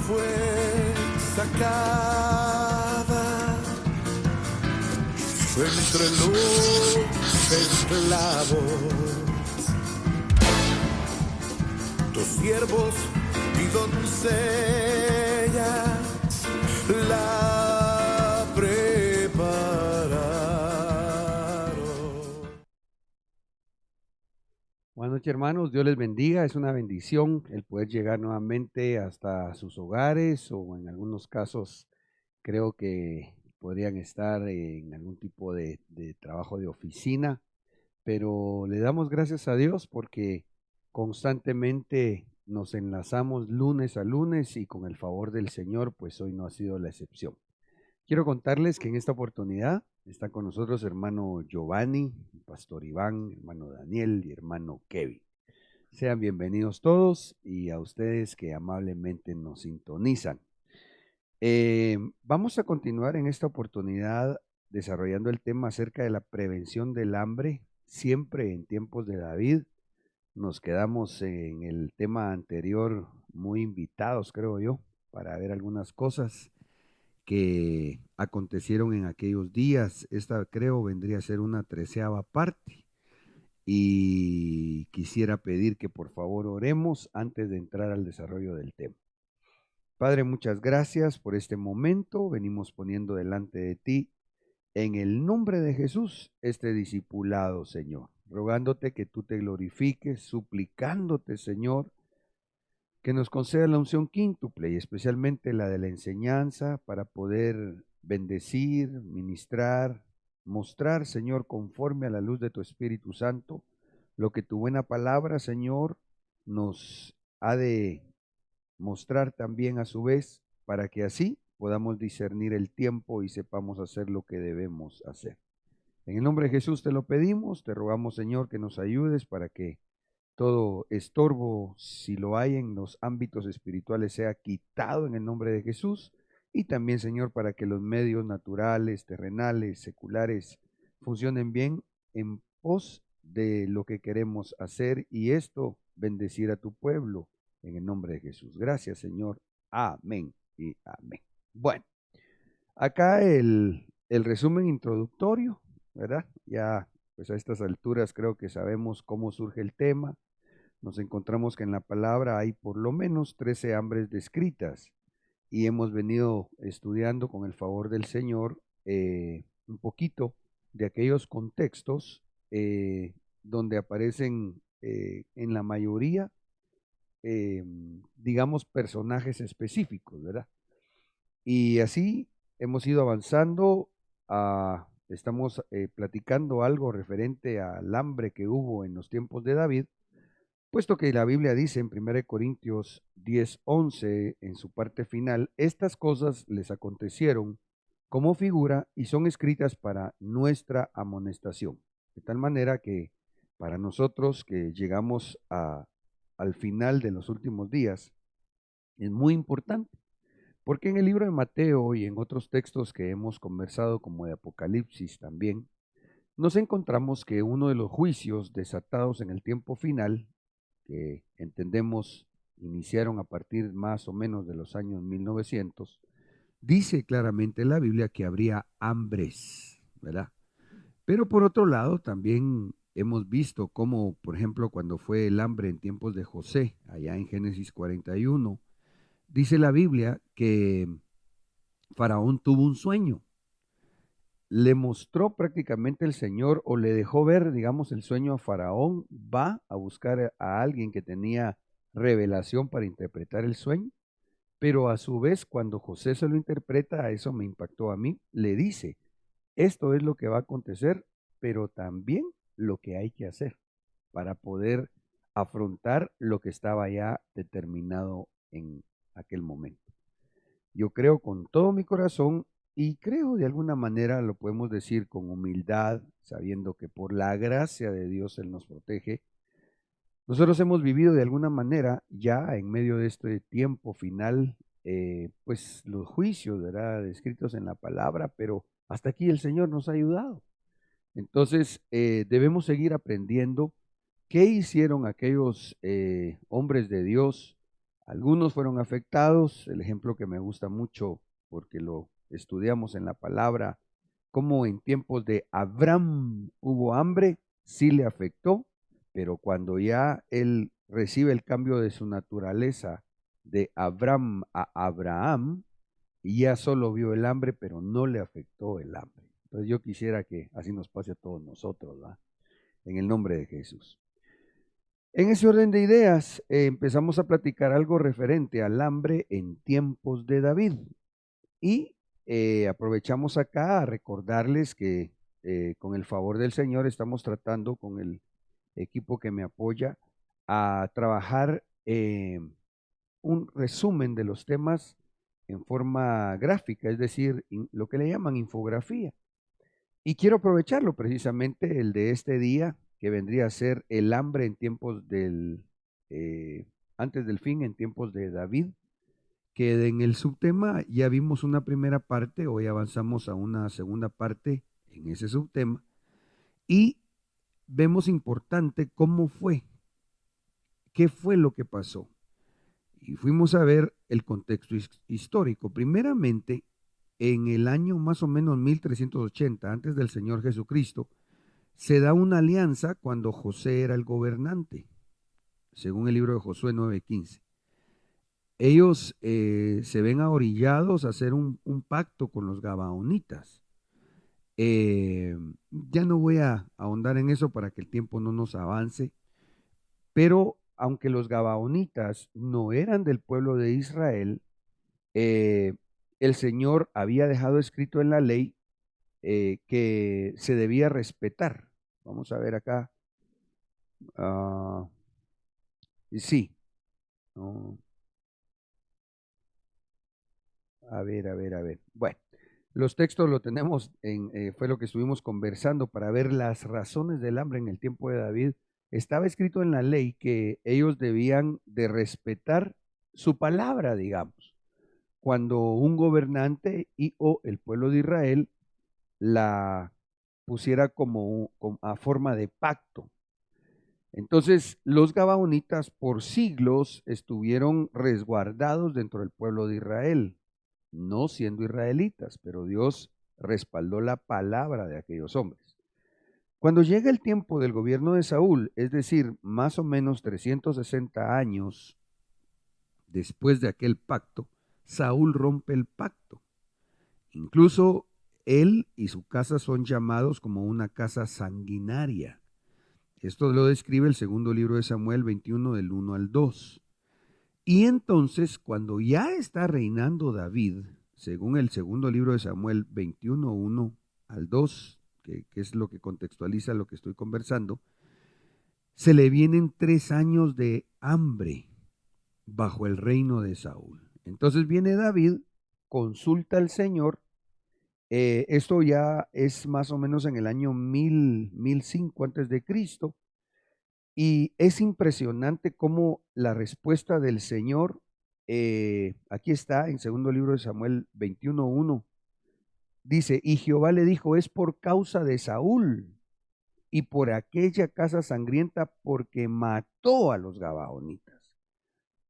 fue sacada entre los esclavos. Tus siervos y doncellas la prepararon. Buenas noches, hermanos, Dios les bendiga. Es una bendición el poder llegar nuevamente hasta sus hogares, o en algunos casos creo que podrían estar en algún tipo de trabajo de oficina, pero le damos gracias a Dios porque constantemente nos enlazamos lunes a lunes y con el favor del Señor, pues hoy no ha sido la excepción. Quiero contarles que en esta oportunidad está con nosotros hermano Giovanni, pastor Iván, hermano Daniel y hermano Kevin. Sean bienvenidos todos y a ustedes que amablemente nos sintonizan. Vamos a continuar en esta oportunidad desarrollando el tema acerca de la prevención del hambre, siempre en tiempos de David. Nos quedamos en el tema anterior muy invitados, creo yo, para ver algunas cosas que acontecieron en aquellos días. Esta creo vendría a ser una 13ª parte y quisiera pedir que por favor oremos antes de entrar al desarrollo del tema. Padre, muchas gracias por este momento. Venimos poniendo delante de ti en el nombre de Jesús este discipulado, Señor, rogándote que tú te glorifiques, suplicándote, Señor, que nos conceda la unción quíntuple y especialmente la de la enseñanza para poder bendecir, ministrar, mostrar, Señor, conforme a la luz de tu Espíritu Santo, lo que tu buena palabra, Señor, nos ha de mostrar también a su vez, para que así podamos discernir el tiempo y sepamos hacer lo que debemos hacer. En el nombre de Jesús te lo pedimos, te rogamos, Señor, que nos ayudes para que todo estorbo, si lo hay en los ámbitos espirituales, sea quitado en el nombre de Jesús. Y también, Señor, para que los medios naturales, terrenales, seculares, funcionen bien en pos de lo que queremos hacer y esto bendecir a tu pueblo en el nombre de Jesús. Gracias, Señor. Amén y amén. Bueno, acá el resumen introductorio, ¿verdad? Ya, pues a estas alturas creo que sabemos cómo surge el tema. Nos encontramos que en la palabra hay por lo menos 13 hambres descritas y hemos venido estudiando con el favor del Señor un poquito de aquellos contextos donde aparecen en la mayoría, digamos, personajes específicos, ¿verdad? Y así hemos ido avanzando, estamos platicando algo referente al hambre que hubo en los tiempos de David, puesto que la Biblia dice en 1 Corintios 10:11, en su parte final, estas cosas les acontecieron como figura y son escritas para nuestra amonestación. De tal manera que para nosotros que llegamos al final de los últimos días, es muy importante, porque en el libro de Mateo y en otros textos que hemos conversado, como de Apocalipsis también, nos encontramos que uno de los juicios desatados en el tiempo final, que entendemos iniciaron a partir más o menos de los años 1900, dice claramente en la Biblia que habría hambres, ¿verdad? Pero por otro lado, también hemos visto cómo, por ejemplo, cuando fue el hambre en tiempos de José, allá en Génesis 41, dice la Biblia que Faraón tuvo un sueño. Le mostró prácticamente el Señor o le dejó ver, digamos, el sueño a Faraón, va a buscar a alguien que tenía revelación para interpretar el sueño, pero a su vez cuando José se lo interpreta, a eso me impactó a mí, le dice, esto es lo que va a acontecer, pero también lo que hay que hacer para poder afrontar lo que estaba ya determinado en aquel momento. Yo creo con todo mi corazón y creo de alguna manera, lo podemos decir con humildad, sabiendo que por la gracia de Dios Él nos protege. Nosotros hemos vivido de alguna manera ya en medio de este tiempo final, pues los juicios, ¿verdad?, descritos en la palabra, pero hasta aquí el Señor nos ha ayudado. Entonces, debemos seguir aprendiendo qué hicieron aquellos hombres de Dios Algunos fueron afectados, el ejemplo que me gusta mucho porque lo estudiamos en la palabra, como en tiempos de Abraham hubo hambre, sí le afectó, pero cuando ya él recibe el cambio de su naturaleza de Abraham a Abraham, ya solo vio el hambre, pero no le afectó el hambre. Entonces yo quisiera que así nos pase a todos nosotros, ¿va? En el nombre de Jesús. En ese orden de ideas, empezamos a platicar algo referente al hambre en tiempos de David. Y aprovechamos acá a recordarles que con el favor del Señor estamos tratando con el equipo que me apoya a trabajar un resumen de los temas en forma gráfica, es decir, lo que le llaman infografía. Y quiero aprovecharlo precisamente el de este día, que vendría a ser el hambre en tiempos antes del fin, en tiempos de David, que en el subtema ya vimos una primera parte, hoy avanzamos a una segunda parte en ese subtema, y vemos importante cómo fue, qué fue lo que pasó. Y fuimos a ver el contexto histórico. Primeramente, en el año más o menos 1380, antes del Señor Jesucristo, se da una alianza cuando José era el gobernante, según el libro de Josué 9:15. Ellos se ven ahorillados a hacer un pacto con los gabaonitas. Ya no voy a ahondar en eso para que el tiempo no nos avance, pero aunque los gabaonitas no eran del pueblo de Israel, eh, el Señor había dejado escrito en la ley que se debía respetar. Vamos a ver acá. Sí. No, a ver, a ver, a ver. Bueno, los textos lo tenemos fue lo que estuvimos conversando para ver las razones del hambre en el tiempo de David. Estaba escrito en la ley que ellos debían de respetar su palabra, digamos, cuando un gobernante y o el pueblo de Israel la pusiera como a forma de pacto. Entonces, los gabaonitas por siglos estuvieron resguardados dentro del pueblo de Israel, no siendo israelitas, pero Dios respaldó la palabra de aquellos hombres. Cuando llega el tiempo del gobierno de Saúl, es decir, más o menos 360 años después de aquel pacto, Saúl rompe el pacto. Incluso él y su casa son llamados como una casa sanguinaria. Esto lo describe el segundo libro de Samuel 21 del 1 al 2. Y entonces, cuando ya está reinando David, según el segundo libro de Samuel 21, 1 al 2, que es lo que contextualiza lo que estoy conversando, se le vienen 3 años de hambre bajo el reino de Saúl. Entonces viene David, consulta al Señor. Esto ya es más o menos en el año 1005 antes de Cristo. Y es impresionante cómo la respuesta del Señor, aquí está en segundo libro de Samuel 21:1, dice, y Jehová le dijo, es por causa de Saúl y por aquella casa sangrienta porque mató a los gabaonitas.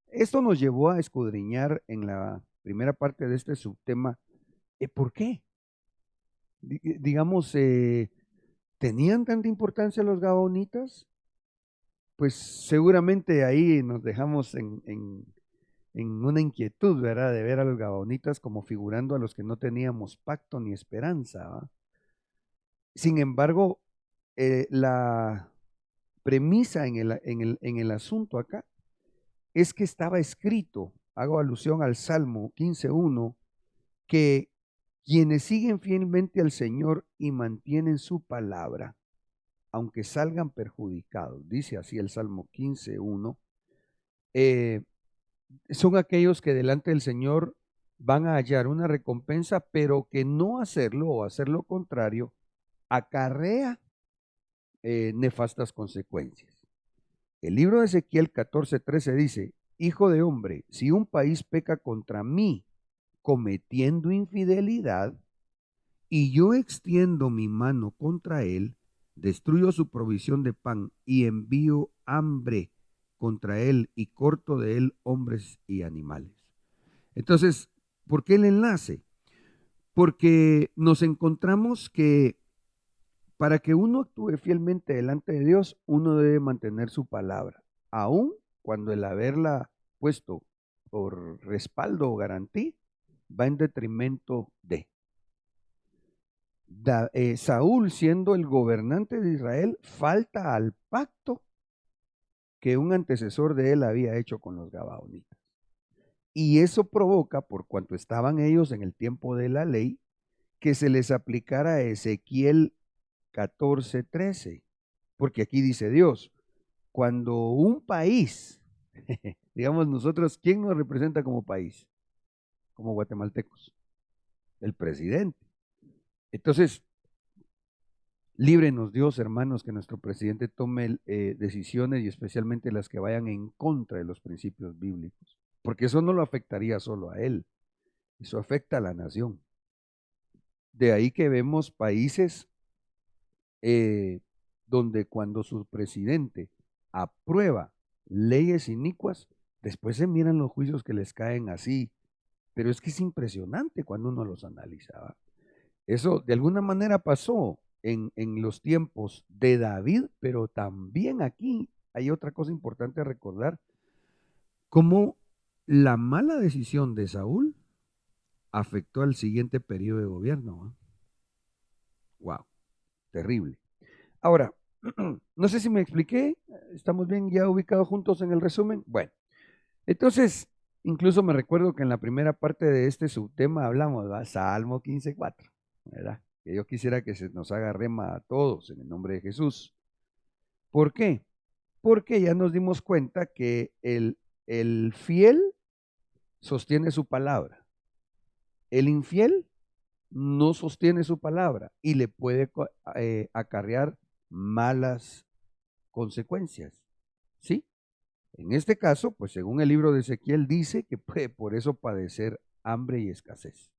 Esto nos llevó a escudriñar en la primera parte de este subtema, ¿por qué? Digamos, ¿tenían tanta importancia los gabaonitas? Pues seguramente ahí nos dejamos en una inquietud, ¿verdad? De ver a los gabaonitas como figurando a los que no teníamos pacto ni esperanza, ¿va? Sin embargo, la premisa en el asunto acá es que estaba escrito, hago alusión al Salmo 15:1, que quienes siguen fielmente al Señor y mantienen su palabra, aunque salgan perjudicados, dice así el Salmo 15:1, son aquellos que delante del Señor van a hallar una recompensa, pero que no hacerlo o hacer lo contrario acarrea nefastas consecuencias. El libro de Ezequiel 14:13 dice, Hijo de hombre, si un país peca contra mí cometiendo infidelidad, y yo extiendo mi mano contra él, destruyo su provisión de pan y envío hambre contra él y corto de él hombres y animales. Entonces, ¿por qué el enlace? Porque nos encontramos que para que uno actúe fielmente delante de Dios, uno debe mantener su palabra, aun cuando el haberla puesto por respaldo o garantía va en detrimento de. Saúl, siendo el gobernante de Israel, falta al pacto que un antecesor de él había hecho con los gabaonitas. Y eso provoca, por cuanto estaban ellos en el tiempo de la ley, que se les aplicara Ezequiel 14:13. Porque aquí dice Dios, cuando un país, digamos nosotros, ¿quién nos representa como país? Como guatemaltecos, el presidente. Entonces, líbrenos Dios, hermanos, que nuestro presidente tome decisiones y especialmente las que vayan en contra de los principios bíblicos, porque eso no lo afectaría solo a él, eso afecta a la nación. De ahí que vemos países donde cuando su presidente aprueba leyes inicuas, después se miran los juicios que les caen así, pero es que es impresionante cuando uno los analizaba. Eso de alguna manera pasó en los tiempos de David, pero también aquí hay otra cosa importante a recordar, cómo la mala decisión de Saúl afectó al siguiente periodo de gobierno. Wow, terrible. Ahora, no sé si me expliqué, ¿estamos bien ya ubicados juntos en el resumen? Bueno, entonces, incluso me recuerdo que en la primera parte de este subtema hablamos, ¿verdad? Salmo 15:4, ¿verdad? Que yo quisiera que se nos haga rema a todos en el nombre de Jesús. ¿Por qué? Porque ya nos dimos cuenta que el fiel sostiene su palabra. El infiel no sostiene su palabra y le puede acarrear malas consecuencias, ¿sí? En este caso, pues según el libro de Ezequiel dice que puede por eso padecer hambre y escasez.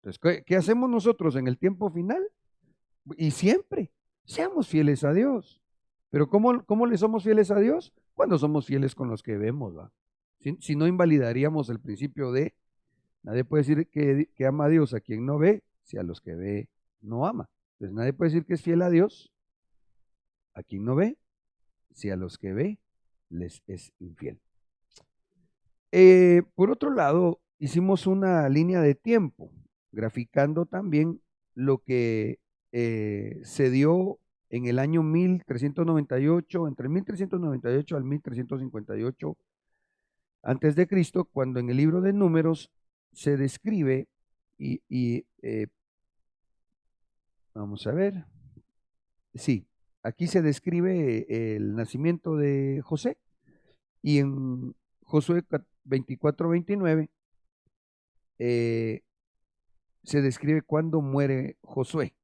Entonces, ¿qué hacemos nosotros en el tiempo final? Y siempre, seamos fieles a Dios. Pero ¿cómo le somos fieles a Dios? Cuando somos fieles con los que vemos, ¿va? Si no invalidaríamos el principio de, nadie puede decir que ama a Dios a quien no ve, si a los que ve no ama. Entonces nadie puede decir que es fiel a Dios a quien no ve, si a los que ve les es infiel. Por otro lado, hicimos una línea de tiempo, graficando también lo que se dio en el año 1398, entre 1398 al 1358 antes de Cristo, cuando en el libro de Números se describe vamos a ver, sí, aquí se describe el nacimiento de José y en Josué 24:29 se describe cuándo muere Josué.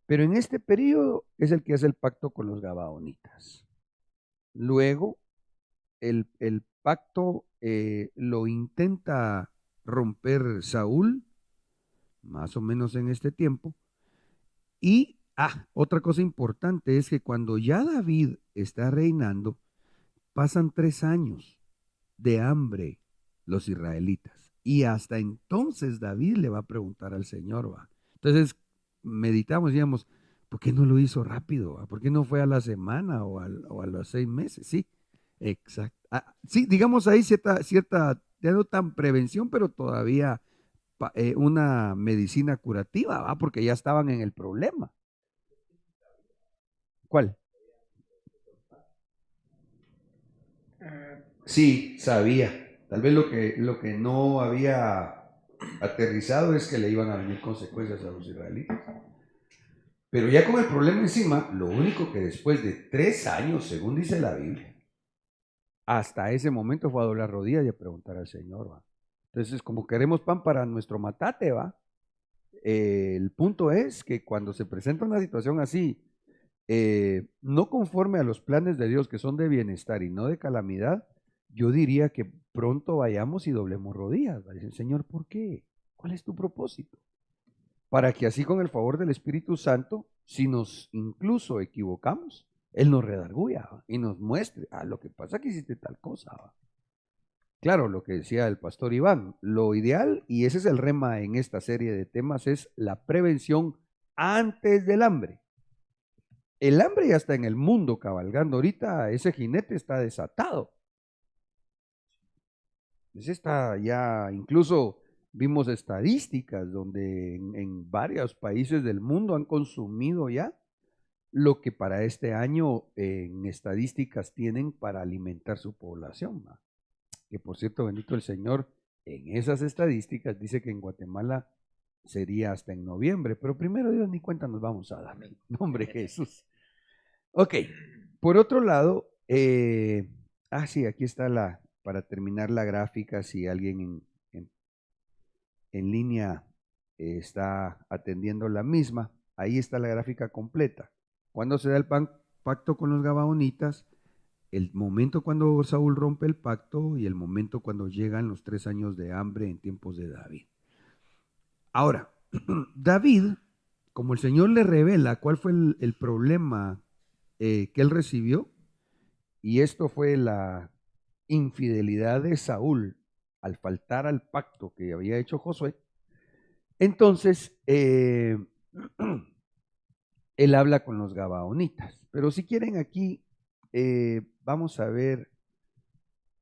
Pero en este periodo es el que hace el pacto con los gabaonitas. Luego, el pacto lo intenta romper Saúl, más o menos en este tiempo. Y, otra cosa importante es que cuando ya David está reinando, pasan 3 años de hambre los israelitas. Y hasta entonces David le va a preguntar al Señor, ¿va? Entonces meditamos, digamos, ¿por qué no lo hizo rápido? ¿Va? ¿Por qué no fue a la semana o a los 6 meses? Sí, exacto. Sí, digamos ahí cierta, ya no tan prevención, pero todavía una medicina curativa, ¿va? Porque ya estaban en el problema. ¿Cuál? Sí, sabía. Tal vez lo que no había aterrizado es que le iban a venir consecuencias a los israelitas. Pero ya con el problema encima, lo único que después de 3 años, según dice la Biblia, hasta ese momento fue a doblar rodillas y a preguntar al Señor, ¿va? Entonces, como queremos pan para nuestro matate, ¿va? El punto es que cuando se presenta una situación así, no conforme a los planes de Dios que son de bienestar y no de calamidad, yo diría que pronto vayamos y doblemos rodillas. Va a decir, Señor, ¿por qué? ¿Cuál es tu propósito? Para que así con el favor del Espíritu Santo, si nos incluso equivocamos, Él nos redarguya, ¿va? Y nos muestre, lo que pasa que hiciste tal cosa, ¿va? Claro, lo que decía el pastor Iván, lo ideal, y ese es el rema en esta serie de temas, es la prevención antes del hambre. El hambre ya está en el mundo cabalgando ahorita, ese jinete está desatado. Ese está ya, incluso vimos estadísticas donde en varios países del mundo han consumido ya lo que para este año en estadísticas tienen para alimentar su población, ¿va? Que por cierto, bendito el Señor, en esas estadísticas dice que en Guatemala sería hasta en noviembre, pero primero Dios ni cuenta nos vamos a dar. Nombre Jesús. Ok, por otro lado, sí, aquí está para terminar la gráfica, si alguien en línea está atendiendo la misma, ahí está la gráfica completa. Cuando se da el pacto con los Gabaonitas, el momento cuando Saúl rompe el pacto y el momento cuando llegan los 3 años de hambre en tiempos de David. Ahora, David, como el Señor le revela cuál fue el problema que él recibió, y esto fue la infidelidad de Saúl al faltar al pacto que había hecho Josué, entonces él habla con los Gabaonitas. Pero si quieren aquí, vamos a ver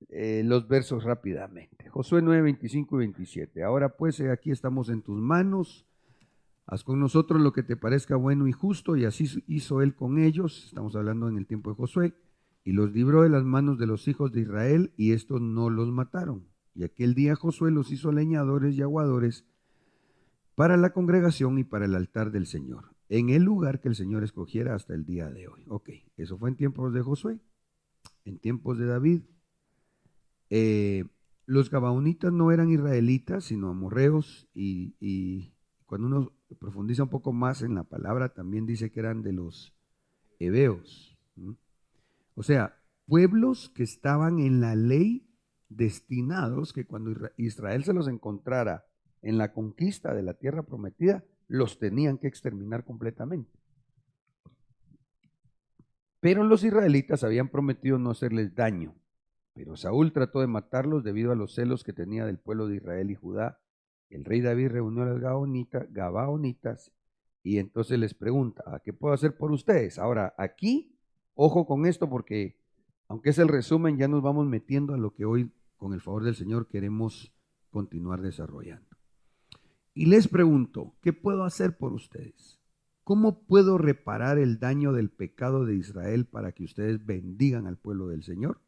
los versos rápidamente. Josué 9, 25 y 27. Ahora pues, aquí estamos en tus manos. Haz con nosotros lo que te parezca bueno y justo. Y así hizo él con ellos. Estamos hablando en el tiempo de Josué. Y los libró de las manos de los hijos de Israel, y estos no los mataron. Y aquel día Josué los hizo leñadores y aguadores para la congregación y para el altar del Señor, en el lugar que el Señor escogiera hasta el día de hoy. Ok, eso fue en tiempos de Josué. En tiempos de David, los gabaonitas no eran israelitas, sino amorreos, y cuando uno profundiza un poco más en la palabra, también dice que eran de los heveos. O sea, pueblos que estaban en la ley, destinados que cuando Israel se los encontrara en la conquista de la tierra prometida, los tenían que exterminar completamente. Pero los israelitas habían prometido no hacerles daño. Pero Saúl trató de matarlos debido a los celos que tenía del pueblo de Israel y Judá. El rey David reunió a los gabaonitas y entonces les pregunta, ¿qué puedo hacer por ustedes? Ahora, aquí, ojo con esto porque, aunque es el resumen, ya nos vamos metiendo a lo que hoy, con el favor del Señor, queremos continuar desarrollando. Y les pregunto, ¿qué puedo hacer por ustedes? ¿Cómo puedo reparar el daño del pecado de Israel para que ustedes bendigan al pueblo del Señor?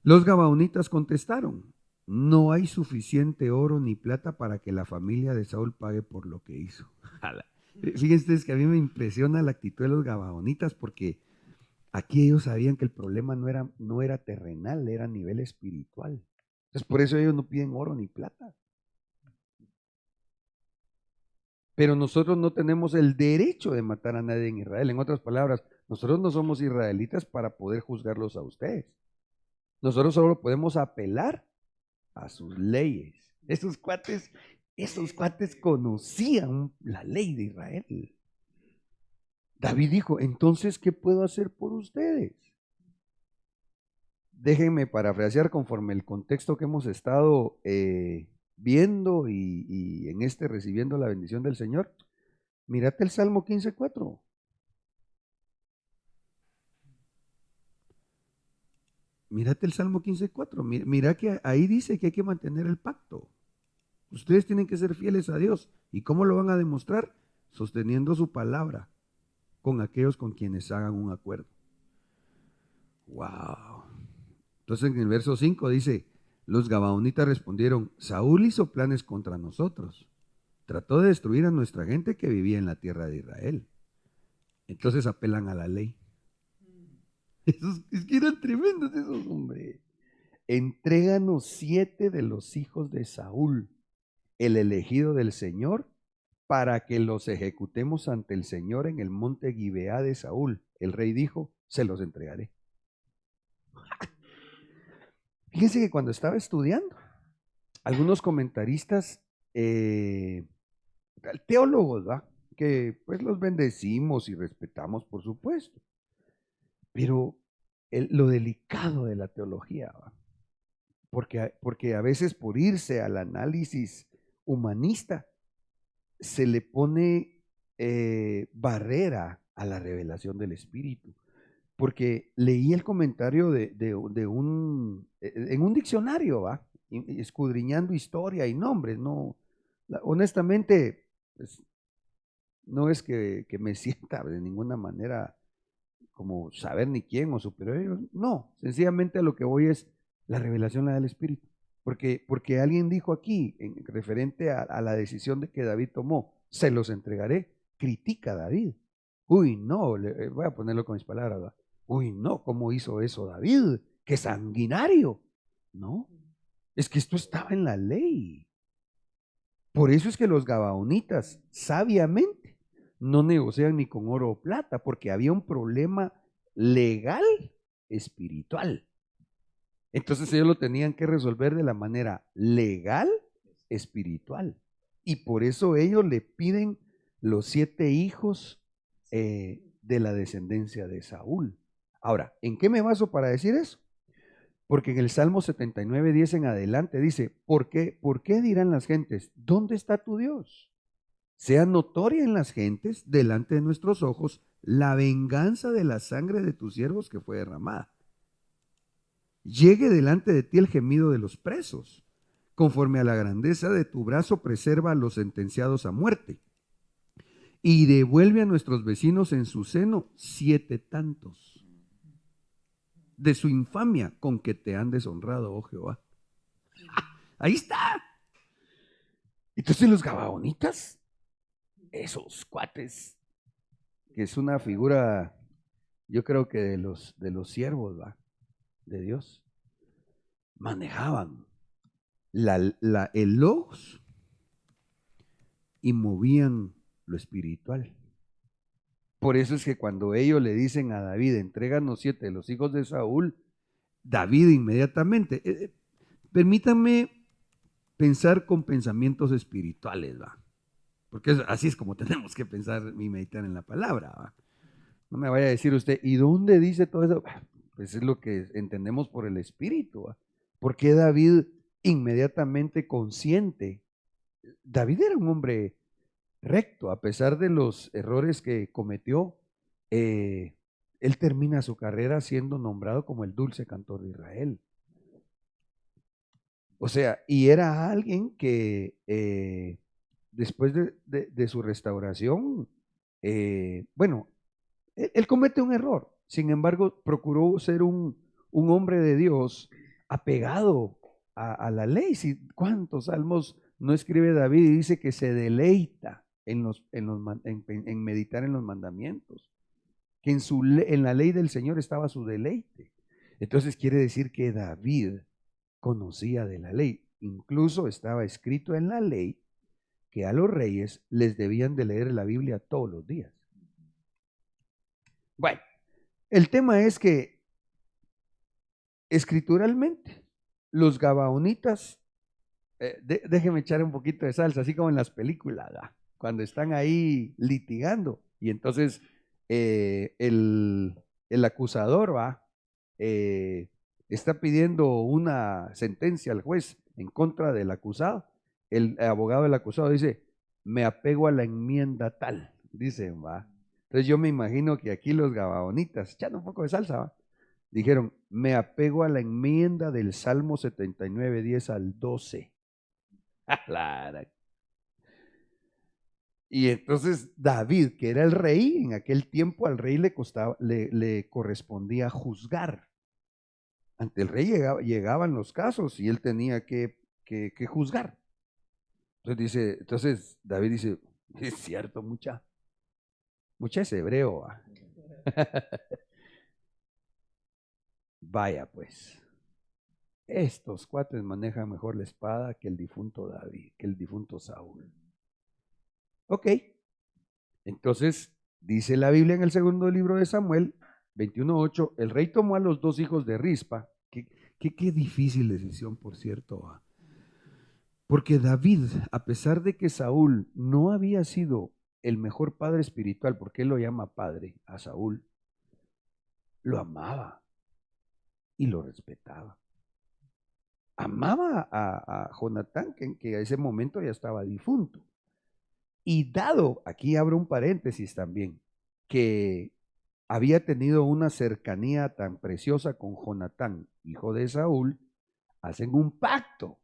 Los gabaonitas contestaron, no hay suficiente oro ni plata para que la familia de Saúl pague por lo que hizo. Fíjense ustedes que a mí me impresiona la actitud de los gabaonitas, porque aquí ellos sabían que el problema no era terrenal, era a nivel espiritual. Entonces por eso ellos no piden oro ni plata. Pero nosotros no tenemos el derecho de matar a nadie en Israel. En otras palabras, nosotros no somos israelitas para poder juzgarlos a ustedes. Nosotros solo podemos apelar a sus leyes. Esos cuates conocían la ley de Israel. David dijo, entonces, ¿qué puedo hacer por ustedes? Déjenme parafrasear conforme el contexto que hemos estado viendo y en recibiendo la bendición del Señor. Mírate el Salmo 15:4. Mírate el Salmo 15:4. Mira que ahí dice que hay que mantener el pacto. Ustedes tienen que ser fieles a Dios. ¿Y cómo lo van a demostrar? Sosteniendo su palabra con aquellos con quienes hagan un acuerdo. Wow. Entonces en el verso 5 dice, los gabaonitas respondieron, Saúl hizo planes contra nosotros. Trató de destruir a nuestra gente que vivía en la tierra de Israel. Entonces apelan a la ley. Es que eran tremendos esos, hombre. Entréganos 7 de los hijos de Saúl, el elegido del Señor, para que los ejecutemos ante el Señor en el monte Gibeá de Saúl. El rey dijo, se los entregaré. Fíjense que cuando estaba estudiando, algunos comentaristas, teólogos, ¿va? Que pues los bendecimos y respetamos, por supuesto. Pero lo delicado de la teología, ¿va? Porque a veces por irse al análisis humanista se le pone barrera a la revelación del Espíritu. Porque leí el comentario en un diccionario, ¿va? Escudriñando historia y nombres, no, honestamente, pues, no es que me sienta de ninguna manera como saber ni quién o superior, no, sencillamente a lo que voy es la revelación la del Espíritu. Porque alguien dijo aquí, referente a la decisión de que David tomó, se los entregaré, critica a David. Uy, no, voy a ponerlo con mis palabras, ¿verdad? Uy, no, ¿cómo hizo eso David? ¡Qué sanguinario! No, es que esto estaba en la ley. Por eso es que los gabaonitas sabiamente no negocian ni con oro o plata, porque había un problema legal espiritual. Entonces ellos lo tenían que resolver de la manera legal espiritual. Y por eso ellos le piden los 7 hijos de la descendencia de Saúl. Ahora, ¿en qué me baso para decir eso? Porque en el Salmo 79:10 en adelante dice, ¿por qué dirán las gentes, ¿dónde está tu Dios? Sea notoria en las gentes, delante de nuestros ojos, la venganza de la sangre de tus siervos que fue derramada. Llegue delante de ti el gemido de los presos. Conforme a la grandeza de tu brazo, preserva a los sentenciados a muerte. Y devuelve a nuestros vecinos en su seno 7 tantos de su infamia con que te han deshonrado, oh Jehová. Ahí está. Entonces los gabaonitas, esos cuates, que es una figura, yo creo que de los siervos, ¿va? De Dios, manejaban el logos y movían lo espiritual. Por eso es que cuando ellos le dicen a David, entréganos 7 de los hijos de Saúl, David inmediatamente, permítanme pensar con pensamientos espirituales, ¿va? Porque así es como tenemos que pensar y meditar en la palabra, ¿va? No me vaya a decir usted, ¿y dónde dice todo eso? Pues es lo que entendemos por el Espíritu, ¿va? Porque David inmediatamente consciente, David era un hombre recto, a pesar de los errores que cometió, él termina su carrera siendo nombrado como el dulce cantor de Israel. O sea, y era alguien que después de su restauración, bueno, él comete un error, sin embargo, procuró ser un hombre de Dios apegado a la ley. ¿Cuántos salmos no escribe David y dice que se deleita en meditar en los mandamientos? Que en la ley del Señor estaba su deleite. Entonces quiere decir que David conocía de la ley. Incluso estaba escrito en la ley que a los reyes les debían de leer la Biblia todos los días. Bueno, el tema es que escrituralmente los gabaonitas, déjeme echar un poquito de salsa, así como en las películas, ¿verdad? Cuando están ahí litigando y entonces el acusador va, está pidiendo una sentencia al juez en contra del acusado. El abogado del acusado dice, me apego a la enmienda tal, dicen, va. Entonces yo me imagino que aquí los gabaonitas, echando un poco de salsa, ¿va? Dijeron, me apego a la enmienda del Salmo 79:10 al 12. Y entonces David, que era el rey, en aquel tiempo al rey le correspondía juzgar. Ante el rey llegaban los casos y él tenía que juzgar. Entonces David dice, es cierto, mucha es hebreo. ¿Va? Vaya pues, estos cuates manejan mejor la espada que el difunto David, que el difunto Saúl. Ok, entonces dice la Biblia en el segundo libro de Samuel, 21:8, el rey tomó a los 2 hijos de Rispa. Qué difícil decisión, por cierto. Porque David, a pesar de que Saúl no había sido el mejor padre espiritual, porque él lo llama padre a Saúl, lo amaba y lo respetaba. Amaba a Jonatán, que a ese momento ya estaba difunto. Y dado, aquí abro un paréntesis también, que había tenido una cercanía tan preciosa con Jonatán, hijo de Saúl, hacen un pacto.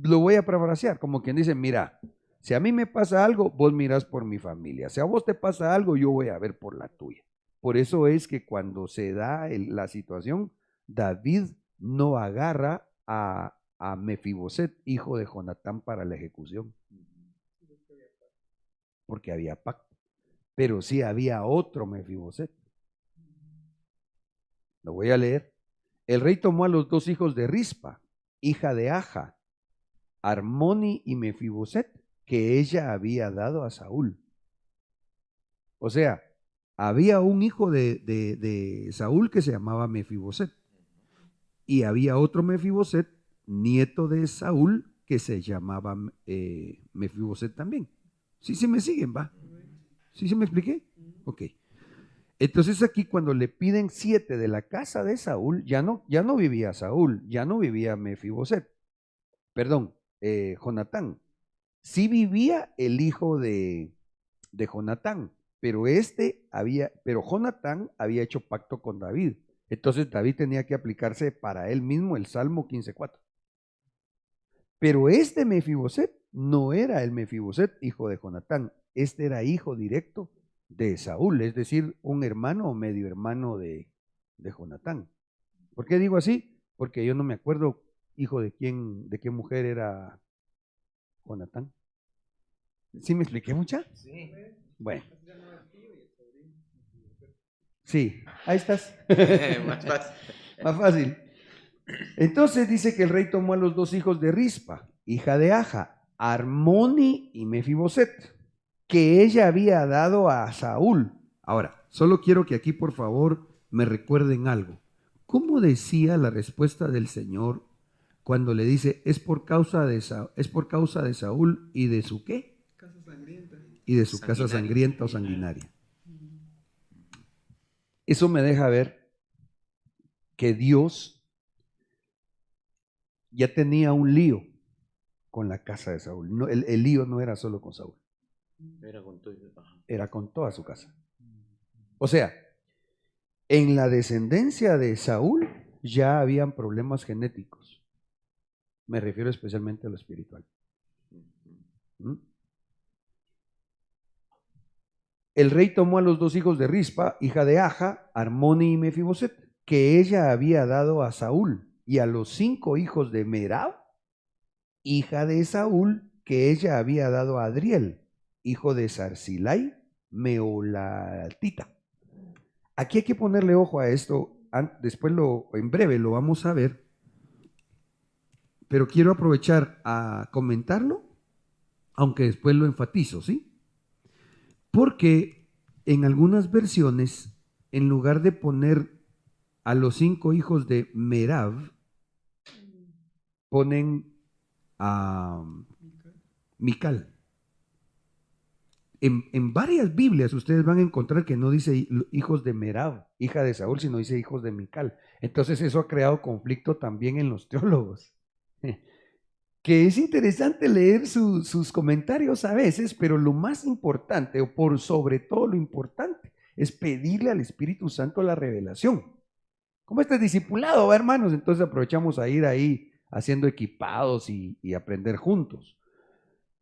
Lo voy a parafrasear, como quien dice, mira, si a mí me pasa algo, vos mirás por mi familia. Si a vos te pasa algo, yo voy a ver por la tuya. Por eso es que cuando se da la situación, David no agarra a Mefiboset, hijo de Jonatán, para la ejecución, porque había pacto. Pero sí había otro Mefiboset. Lo voy a leer. El rey tomó a los dos hijos de Rispa, hija de Aja, Armoni y Mefiboset, que ella había dado a Saúl. O sea, había un hijo de Saúl que se llamaba Mefiboset. Y había otro Mefiboset, nieto de Saúl, que se llamaba Mefiboset también. ¿Sí se me siguen, va? ¿Sí se me expliqué? Ok. Entonces aquí cuando le piden 7 de la casa de Saúl, ya no vivía Saúl, ya no vivía Mefiboset, perdón, Jonatán. Sí vivía el hijo de Jonatán, pero Jonatán había hecho pacto con David. Entonces David tenía que aplicarse para él mismo el Salmo 15:4. Pero este Mefiboset no era el Mefiboset hijo de Jonatán, este era hijo directo de Saúl, es decir, un hermano o medio hermano de Jonatán. ¿Por qué digo así? Porque yo no me acuerdo hijo de qué mujer era Jonatán. ¿Sí me expliqué mucha? Sí. Bueno. Sí, ahí estás. Más fácil. Más fácil. Entonces dice que el rey tomó a los dos hijos de Rispa, hija de Aja, Armoni y Mefiboset, que ella había dado a Saúl. Ahora, solo quiero que aquí por favor me recuerden algo. ¿Cómo decía la respuesta del Señor cuando le dice, es por causa de Saúl y de su qué? Casa sangrienta. Y de su casa sangrienta o sanguinaria. Eso me deja ver que Dios ya tenía un lío con la casa de Saúl. No, el lío no era solo con Saúl, Era con todo. era con toda su casa. O sea, en la descendencia de Saúl ya habían problemas genéticos. Me refiero especialmente a lo espiritual. ¿Mm? El rey tomó a los dos hijos de Rispa, hija de Aja, Armoni y Mefiboset, que ella había dado a Saúl, y a los 5 hijos de Merab, hija de Saúl, que ella había dado a Adriel, hijo de Sarzilai, Meolatita. Aquí hay que ponerle ojo a esto, después en breve lo vamos a ver, pero quiero aprovechar a comentarlo, aunque después lo enfatizo, ¿sí? Porque en algunas versiones, en lugar de poner a los 5 hijos de Merab, ponen a Mical. En varias Biblias ustedes van a encontrar que no dice hijos de Merab, hija de Saúl, sino dice hijos de Mical. Entonces eso ha creado conflicto también en los teólogos. Que es interesante leer sus comentarios a veces, pero lo más importante, o por sobre todo lo importante, es pedirle al Espíritu Santo la revelación. Como este discipulado, ¿va, hermanos? Entonces aprovechamos a ir ahí haciendo equipados y aprender juntos.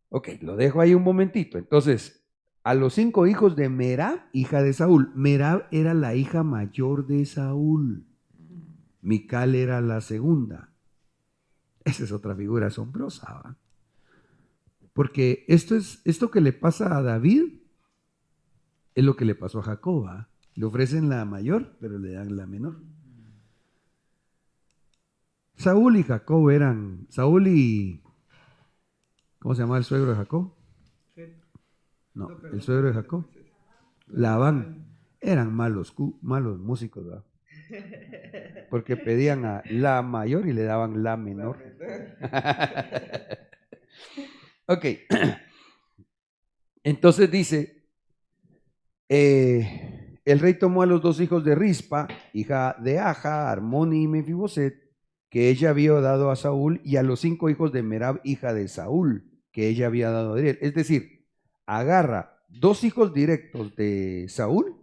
Ok, lo dejo ahí un momentito. Entonces, a los 5 hijos de Merab, hija de Saúl. Merab era la hija mayor de Saúl. Mical era la segunda. Esa es otra figura asombrosa, ¿va? Porque esto que le pasa a David es lo que le pasó a Jacob, ¿va? Le ofrecen la mayor, pero le dan la menor. Saúl y Jacob Saúl y, ¿cómo se llama el suegro de Jacob? No, el suegro de Jacob, Labán, eran malos músicos, ¿verdad? Porque pedían a la mayor y le daban la menor. Ok, entonces dice, el rey tomó a los dos hijos de Rispa, hija de Aja, Armoni y Mefiboset, que ella había dado a Saúl, y a los 5 hijos de Merab, hija de Saúl, que ella había dado a Adriel. Es decir, agarra 2 hijos directos de Saúl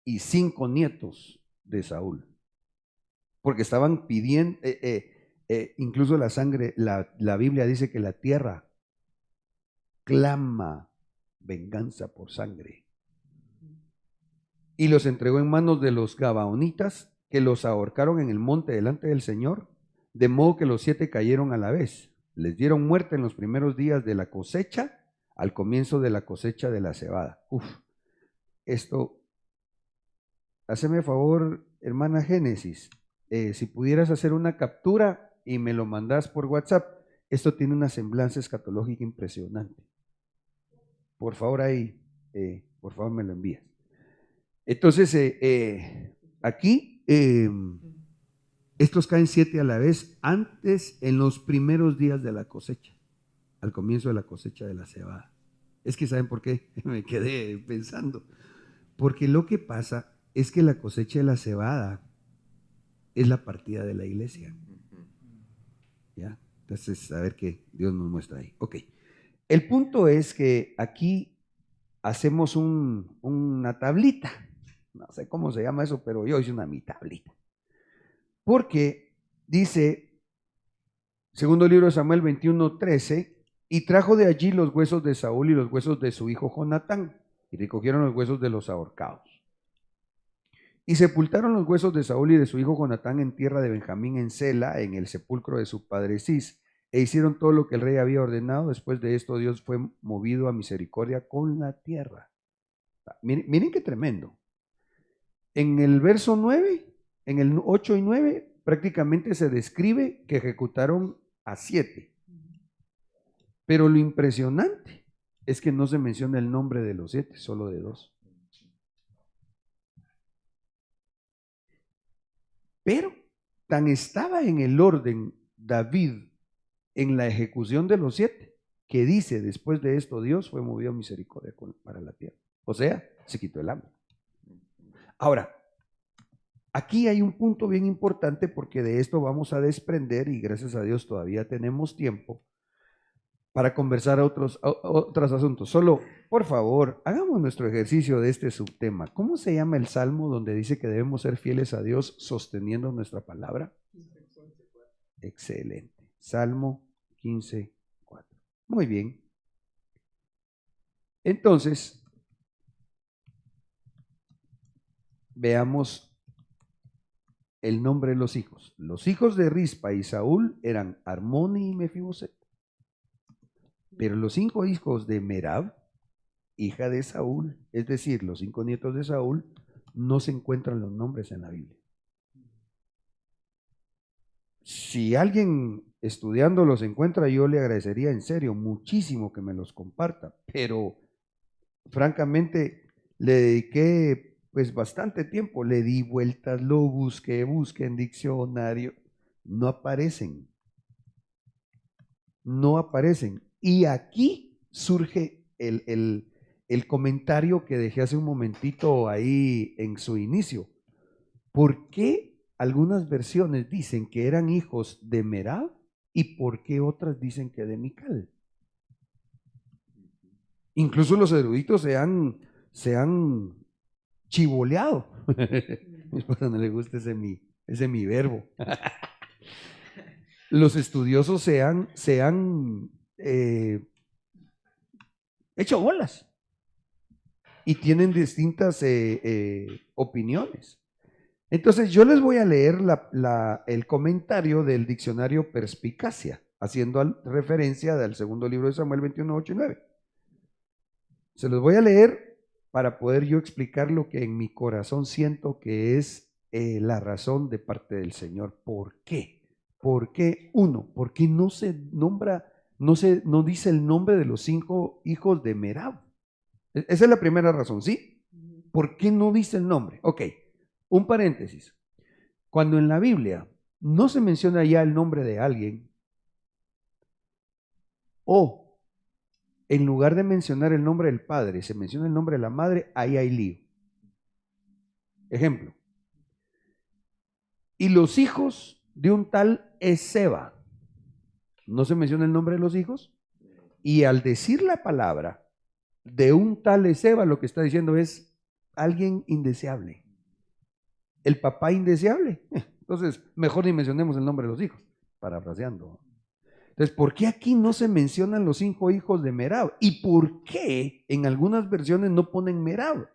y 5 nietos de Saúl. Porque estaban pidiendo, incluso la sangre, la Biblia dice que la tierra clama venganza por sangre. Y los entregó en manos de los gabaonitas, que los ahorcaron en el monte delante del Señor, de modo que los 7 cayeron a la vez. Les dieron muerte en los primeros días de la cosecha, al comienzo de la cosecha de la cebada. Esto, haceme favor, hermana Génesis, si pudieras hacer una captura y me lo mandas por WhatsApp. Esto tiene una semblanza escatológica impresionante. Por favor, ahí, por favor me lo envías. Entonces, aquí, estos caen 7 a la vez, antes, en los primeros días de la cosecha, al comienzo de la cosecha de la cebada. Es que, ¿saben por qué? Me quedé pensando. Porque lo que pasa es que la cosecha de la cebada es la partida de la iglesia. ¿Ya? Entonces, a ver qué Dios nos muestra ahí. Ok. El punto es que aquí hacemos una tablita. No sé cómo se llama eso, pero yo hice mi tablita. Porque dice, segundo libro de Samuel 21:13, y trajo de allí los huesos de Saúl y los huesos de su hijo Jonatán, y recogieron los huesos de los ahorcados. Y sepultaron los huesos de Saúl y de su hijo Jonatán en tierra de Benjamín en Sela, en el sepulcro de su padre Cis, e hicieron todo lo que el rey había ordenado. Después de esto, Dios fue movido a misericordia con la tierra. Miren qué tremendo. En el verso 9, en el 8 y 9, prácticamente se describe que ejecutaron a 7. Pero lo impresionante es que no se menciona el nombre de los 7, solo de 2. Pero tan estaba en el orden David en la ejecución de los 7, que dice, después de esto Dios fue movido a misericordia para la tierra. O sea, se quitó el hambre. Ahora, aquí hay un punto bien importante, porque de esto vamos a desprender, y gracias a Dios todavía tenemos tiempo para conversar otros asuntos. Solo, por favor, hagamos nuestro ejercicio de este subtema. ¿Cómo se llama el salmo donde dice que debemos ser fieles a Dios sosteniendo nuestra palabra? Excelente. Salmo 15:4. Muy bien. Entonces, veamos el nombre de los hijos. Los hijos de Rispa y Saúl eran Armoni y Mefiboset. Pero los 5 hijos de Merab, hija de Saúl, es decir, los 5 nietos de Saúl, no se encuentran los nombres en la Biblia. Si alguien estudiando los encuentra, yo le agradecería en serio muchísimo que me los comparta, pero francamente le dediqué pues bastante tiempo, le di vueltas, lo busqué en diccionario, no aparecen. Y aquí surge el comentario que dejé hace un momentito ahí en su inicio. ¿Por qué algunas versiones dicen que eran hijos de Merab y por qué otras dicen que de Mical? Incluso los eruditos se han chivoleado. A mi esposa no le gusta ese mi verbo. Los estudiosos se han hecho bolas y tienen distintas opiniones. Entonces yo les voy a leer el comentario del diccionario Perspicacia, haciendo referencia al segundo libro de Samuel 21:8 y 9. Se los voy a leer para poder yo explicar lo que en mi corazón siento que es la razón de parte del Señor. ¿Por qué? ¿Por qué? ¿Por qué no se nombra, no dice el nombre de los 5 hijos de Merab? Esa es la primera razón, ¿sí? ¿Por qué no dice el nombre? Ok, un paréntesis. Cuando en la Biblia no se menciona ya el nombre de alguien, o en lugar de mencionar el nombre del padre, se menciona el nombre de la madre, ahí hay lío. Ejemplo. Y los hijos de un tal Eseba. No se menciona el nombre de los hijos. Y al decir la palabra de un tal Eseba, lo que está diciendo es alguien indeseable. El papá indeseable. Entonces, mejor ni mencionemos el nombre de los hijos, parafraseando. Entonces, ¿por qué aquí no se mencionan los 5 hijos de Merab? ¿Y por qué en algunas versiones no ponen Merab?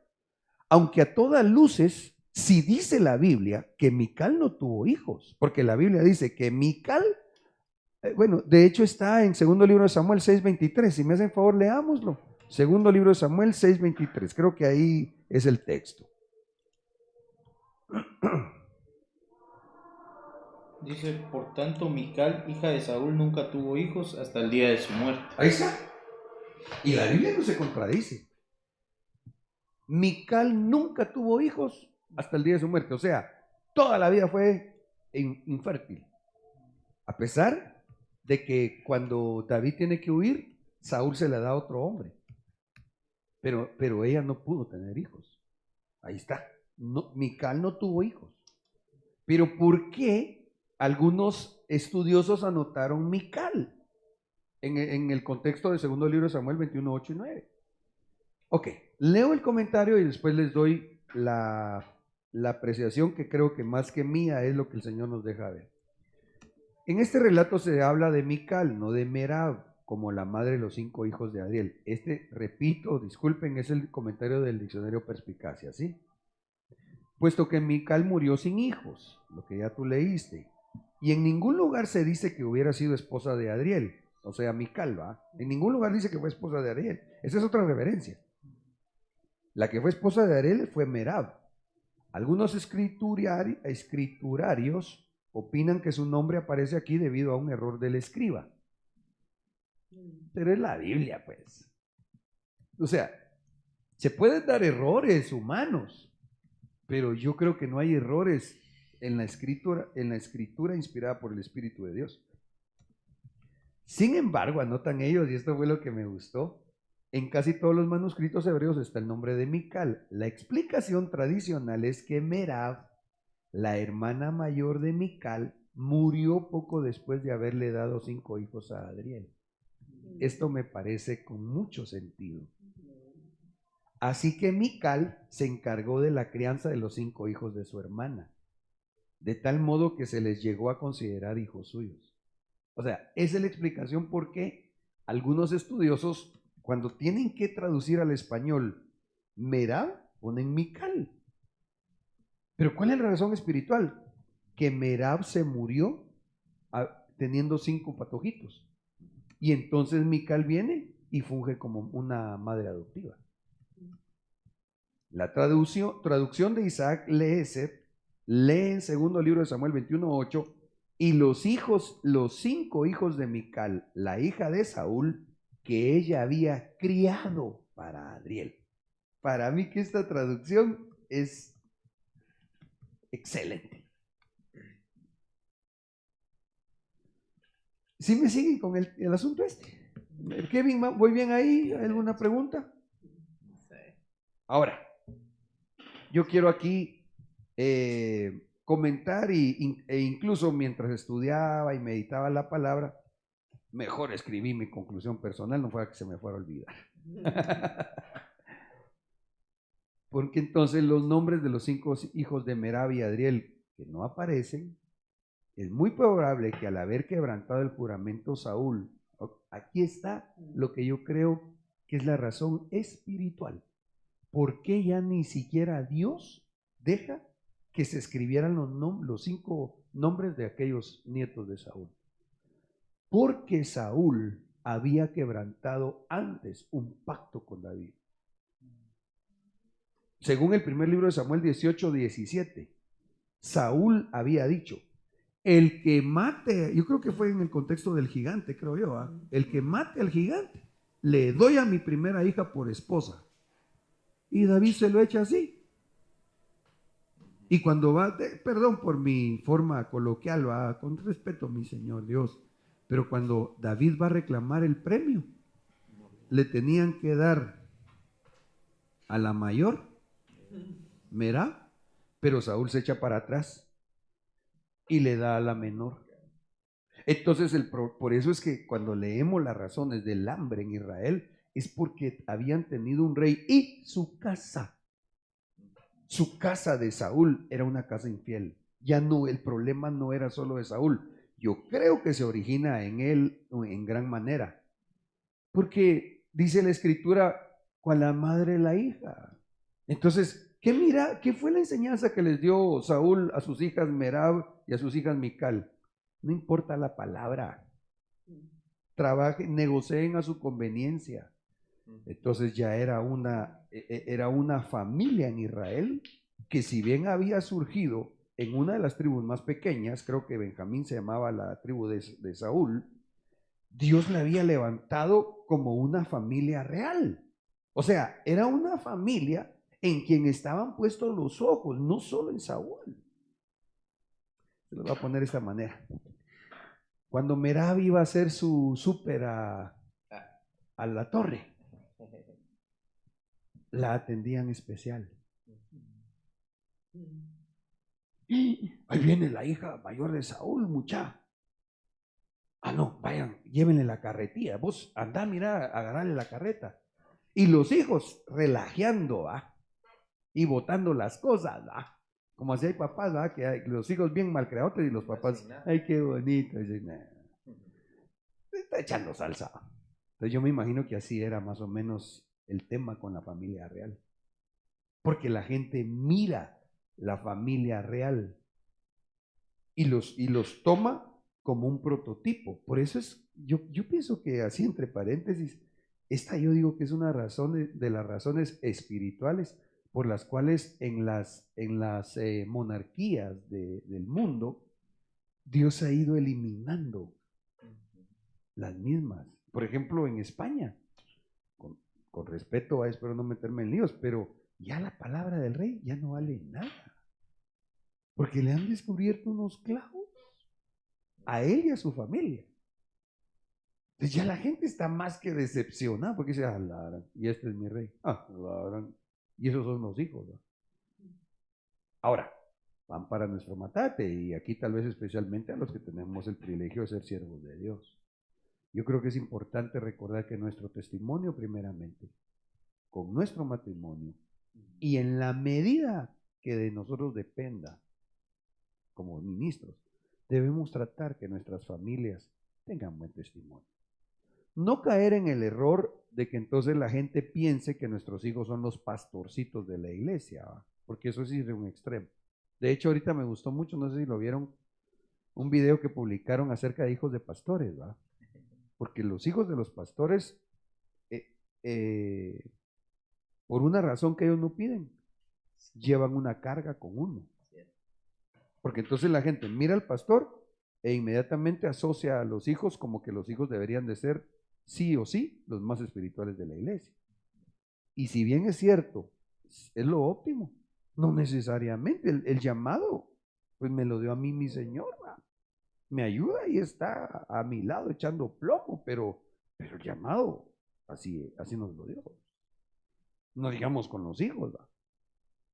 Aunque a todas luces, si dice la Biblia que Mical no tuvo hijos, porque la Biblia dice que Mical, bueno, de hecho está en segundo libro de Samuel 6:23, si me hacen favor leámoslo. Segundo libro de Samuel 6:23, creo que ahí es el texto. Dice, por tanto, Mical, hija de Saúl, nunca tuvo hijos hasta el día de su muerte. Ahí está. Y la Biblia no se contradice. Mical nunca tuvo hijos hasta el día de su muerte. O sea, toda la vida fue infértil. A pesar de que cuando David tiene que huir, Saúl se le da a otro hombre. Pero ella no pudo tener hijos. Ahí está. No, Mical no tuvo hijos. Pero ¿por qué algunos estudiosos anotaron Mical en el contexto del segundo libro de Samuel 21, 8 y 9? Ok, leo el comentario y después les doy la apreciación que creo que más que mía es lo que el Señor nos deja ver. En este relato se habla de Mical, no de Merab, como la madre de los 5 hijos de Adriel. Repito, disculpen, es el comentario del diccionario Perspicacia, ¿sí? Puesto que Mical murió sin hijos, lo que ya tú leíste. Y en ningún lugar se dice que hubiera sido esposa de Adriel, o sea, Mical, ¿va? En ningún lugar dice que fue esposa de Adriel. Esa es otra reverencia. La que fue esposa de Adriel fue Merab. Algunos escriturarios opinan que su nombre aparece aquí debido a un error del escriba. Pero es la Biblia, pues. O sea, se pueden dar errores humanos, pero yo creo que no hay errores en la escritura inspirada por el Espíritu de Dios. Sin embargo, anotan ellos, y esto fue lo que me gustó, en casi todos los manuscritos hebreos está el nombre de Mical. La explicación tradicional es que Merab, la hermana mayor de Mical, murió poco después de haberle dado 5 hijos a Adriel. Esto me parece con mucho sentido. Así que Mical se encargó de la crianza de los 5 hijos de su hermana, de tal modo que se les llegó a considerar hijos suyos. O sea, esa es la explicación por qué algunos estudiosos, cuando tienen que traducir al español Merab, ponen Mical. Pero ¿cuál es la razón espiritual? Que Merab se murió teniendo 5 patojitos. Y entonces Mical viene y funge como una madre adoptiva. La traducción de Isaac Leeser lee en segundo libro de Samuel 21:8, y los 5 hijos de Mical, la hija de Saúl, que ella había criado para Adriel. Para mí que esta traducción es excelente. ¿Sí me siguen con el asunto este? Kevin, ¿voy bien ahí? ¿Alguna pregunta? Ahora, yo quiero aquí comentar e incluso mientras estudiaba y meditaba la palabra, mejor escribí mi conclusión personal, no fuera que se me fuera a olvidar. Porque entonces los nombres de los 5 hijos de Merab y Adriel que no aparecen, es muy probable que al haber quebrantado el juramento Saúl, aquí está lo que yo creo que es la razón espiritual. ¿Por qué ya ni siquiera Dios deja que se escribieran los 5 nombres de aquellos nietos de Saúl? Porque Saúl había quebrantado antes un pacto con David. Según el primer libro de Samuel 18:17, Saúl había dicho, el que mate, yo creo que fue en el contexto del gigante, creo yo, ¿eh? El que mate al gigante, le doy a mi primera hija por esposa. Y David se lo echa así. Y cuando va, perdón por mi forma coloquial, va, con respeto, mi Señor Dios, pero cuando David va a reclamar el premio, le tenían que dar a la mayor, Merab, Pero Saúl se echa para atrás y le da a la menor. Entonces, por eso es que cuando leemos las razones del hambre en Israel, es porque habían tenido un rey y su casa de Saúl era una casa infiel. Ya no, el problema no era solo de Saúl. Yo creo que se origina en él en gran manera. Porque dice la escritura, cual la madre la hija. Entonces, ¿qué fue la enseñanza que les dio Saúl a sus hijas Merab y a sus hijas Mical? No importa la palabra. Trabajen, negocien a su conveniencia. Entonces ya era una familia en Israel que, si bien había surgido en una de las tribus más pequeñas, creo que Benjamín se llamaba la tribu de Saúl, Dios la había levantado como una familia real. O sea, era una familia en quien estaban puestos los ojos, no solo en Saúl. Se lo voy a poner de esta manera. Cuando Merab iba a hacer su súper a la torre, la atendían especial. Ahí viene la hija mayor de Saúl, mucha. Ah, no, vayan, llévenle la carretilla. Vos andá, mira, agarrarle la carreta. Y los hijos relajeando, ¿va? Y botando las cosas, ¿va? Como así hay papás, ¿va? Que hay los hijos bien malcriados y los papás, ay, qué bonito. Dicen, nah, está echando salsa. Entonces yo me imagino que así era más o menos el tema con la familia real. Porque la gente mira la familia real y los toma como un prototipo. Por eso yo pienso que, así entre paréntesis, esta yo digo que es una razón de las razones espirituales por las cuales en las monarquías del mundo Dios ha ido eliminando las mismas. Por ejemplo, en España, con respeto, espero no meterme en líos, pero ya la palabra del rey ya no vale nada, porque le han descubierto unos clavos a él y a su familia. Entonces ya la gente está más que decepcionada, porque dice, y este es mi rey, y esos son los hijos, ¿no? Ahora, van para nuestro matate, y aquí tal vez especialmente a los que tenemos el privilegio de ser siervos de Dios. Yo creo que es importante recordar que nuestro testimonio, primeramente, con nuestro matrimonio, y en la medida que de nosotros dependa, como ministros, debemos tratar que nuestras familias tengan buen testimonio. No caer en el error de que entonces la gente piense que nuestros hijos son los pastorcitos de la iglesia, ¿va? Porque eso sí es de un extremo. De hecho, ahorita me gustó mucho, no sé si lo vieron, un video que publicaron acerca de hijos de pastores, ¿va? Porque los hijos de los pastores, por una razón que ellos no piden, llevan una carga con uno. Porque entonces la gente mira al pastor e inmediatamente asocia a los hijos como que los hijos deberían de ser sí o sí los más espirituales de la iglesia. Y si bien es cierto, es lo óptimo, no necesariamente. El llamado, pues me lo dio a mí mi Señor, ¿va? Me ayuda y está a mi lado echando plomo, pero el llamado así nos lo dio. No digamos con los hijos, ¿va?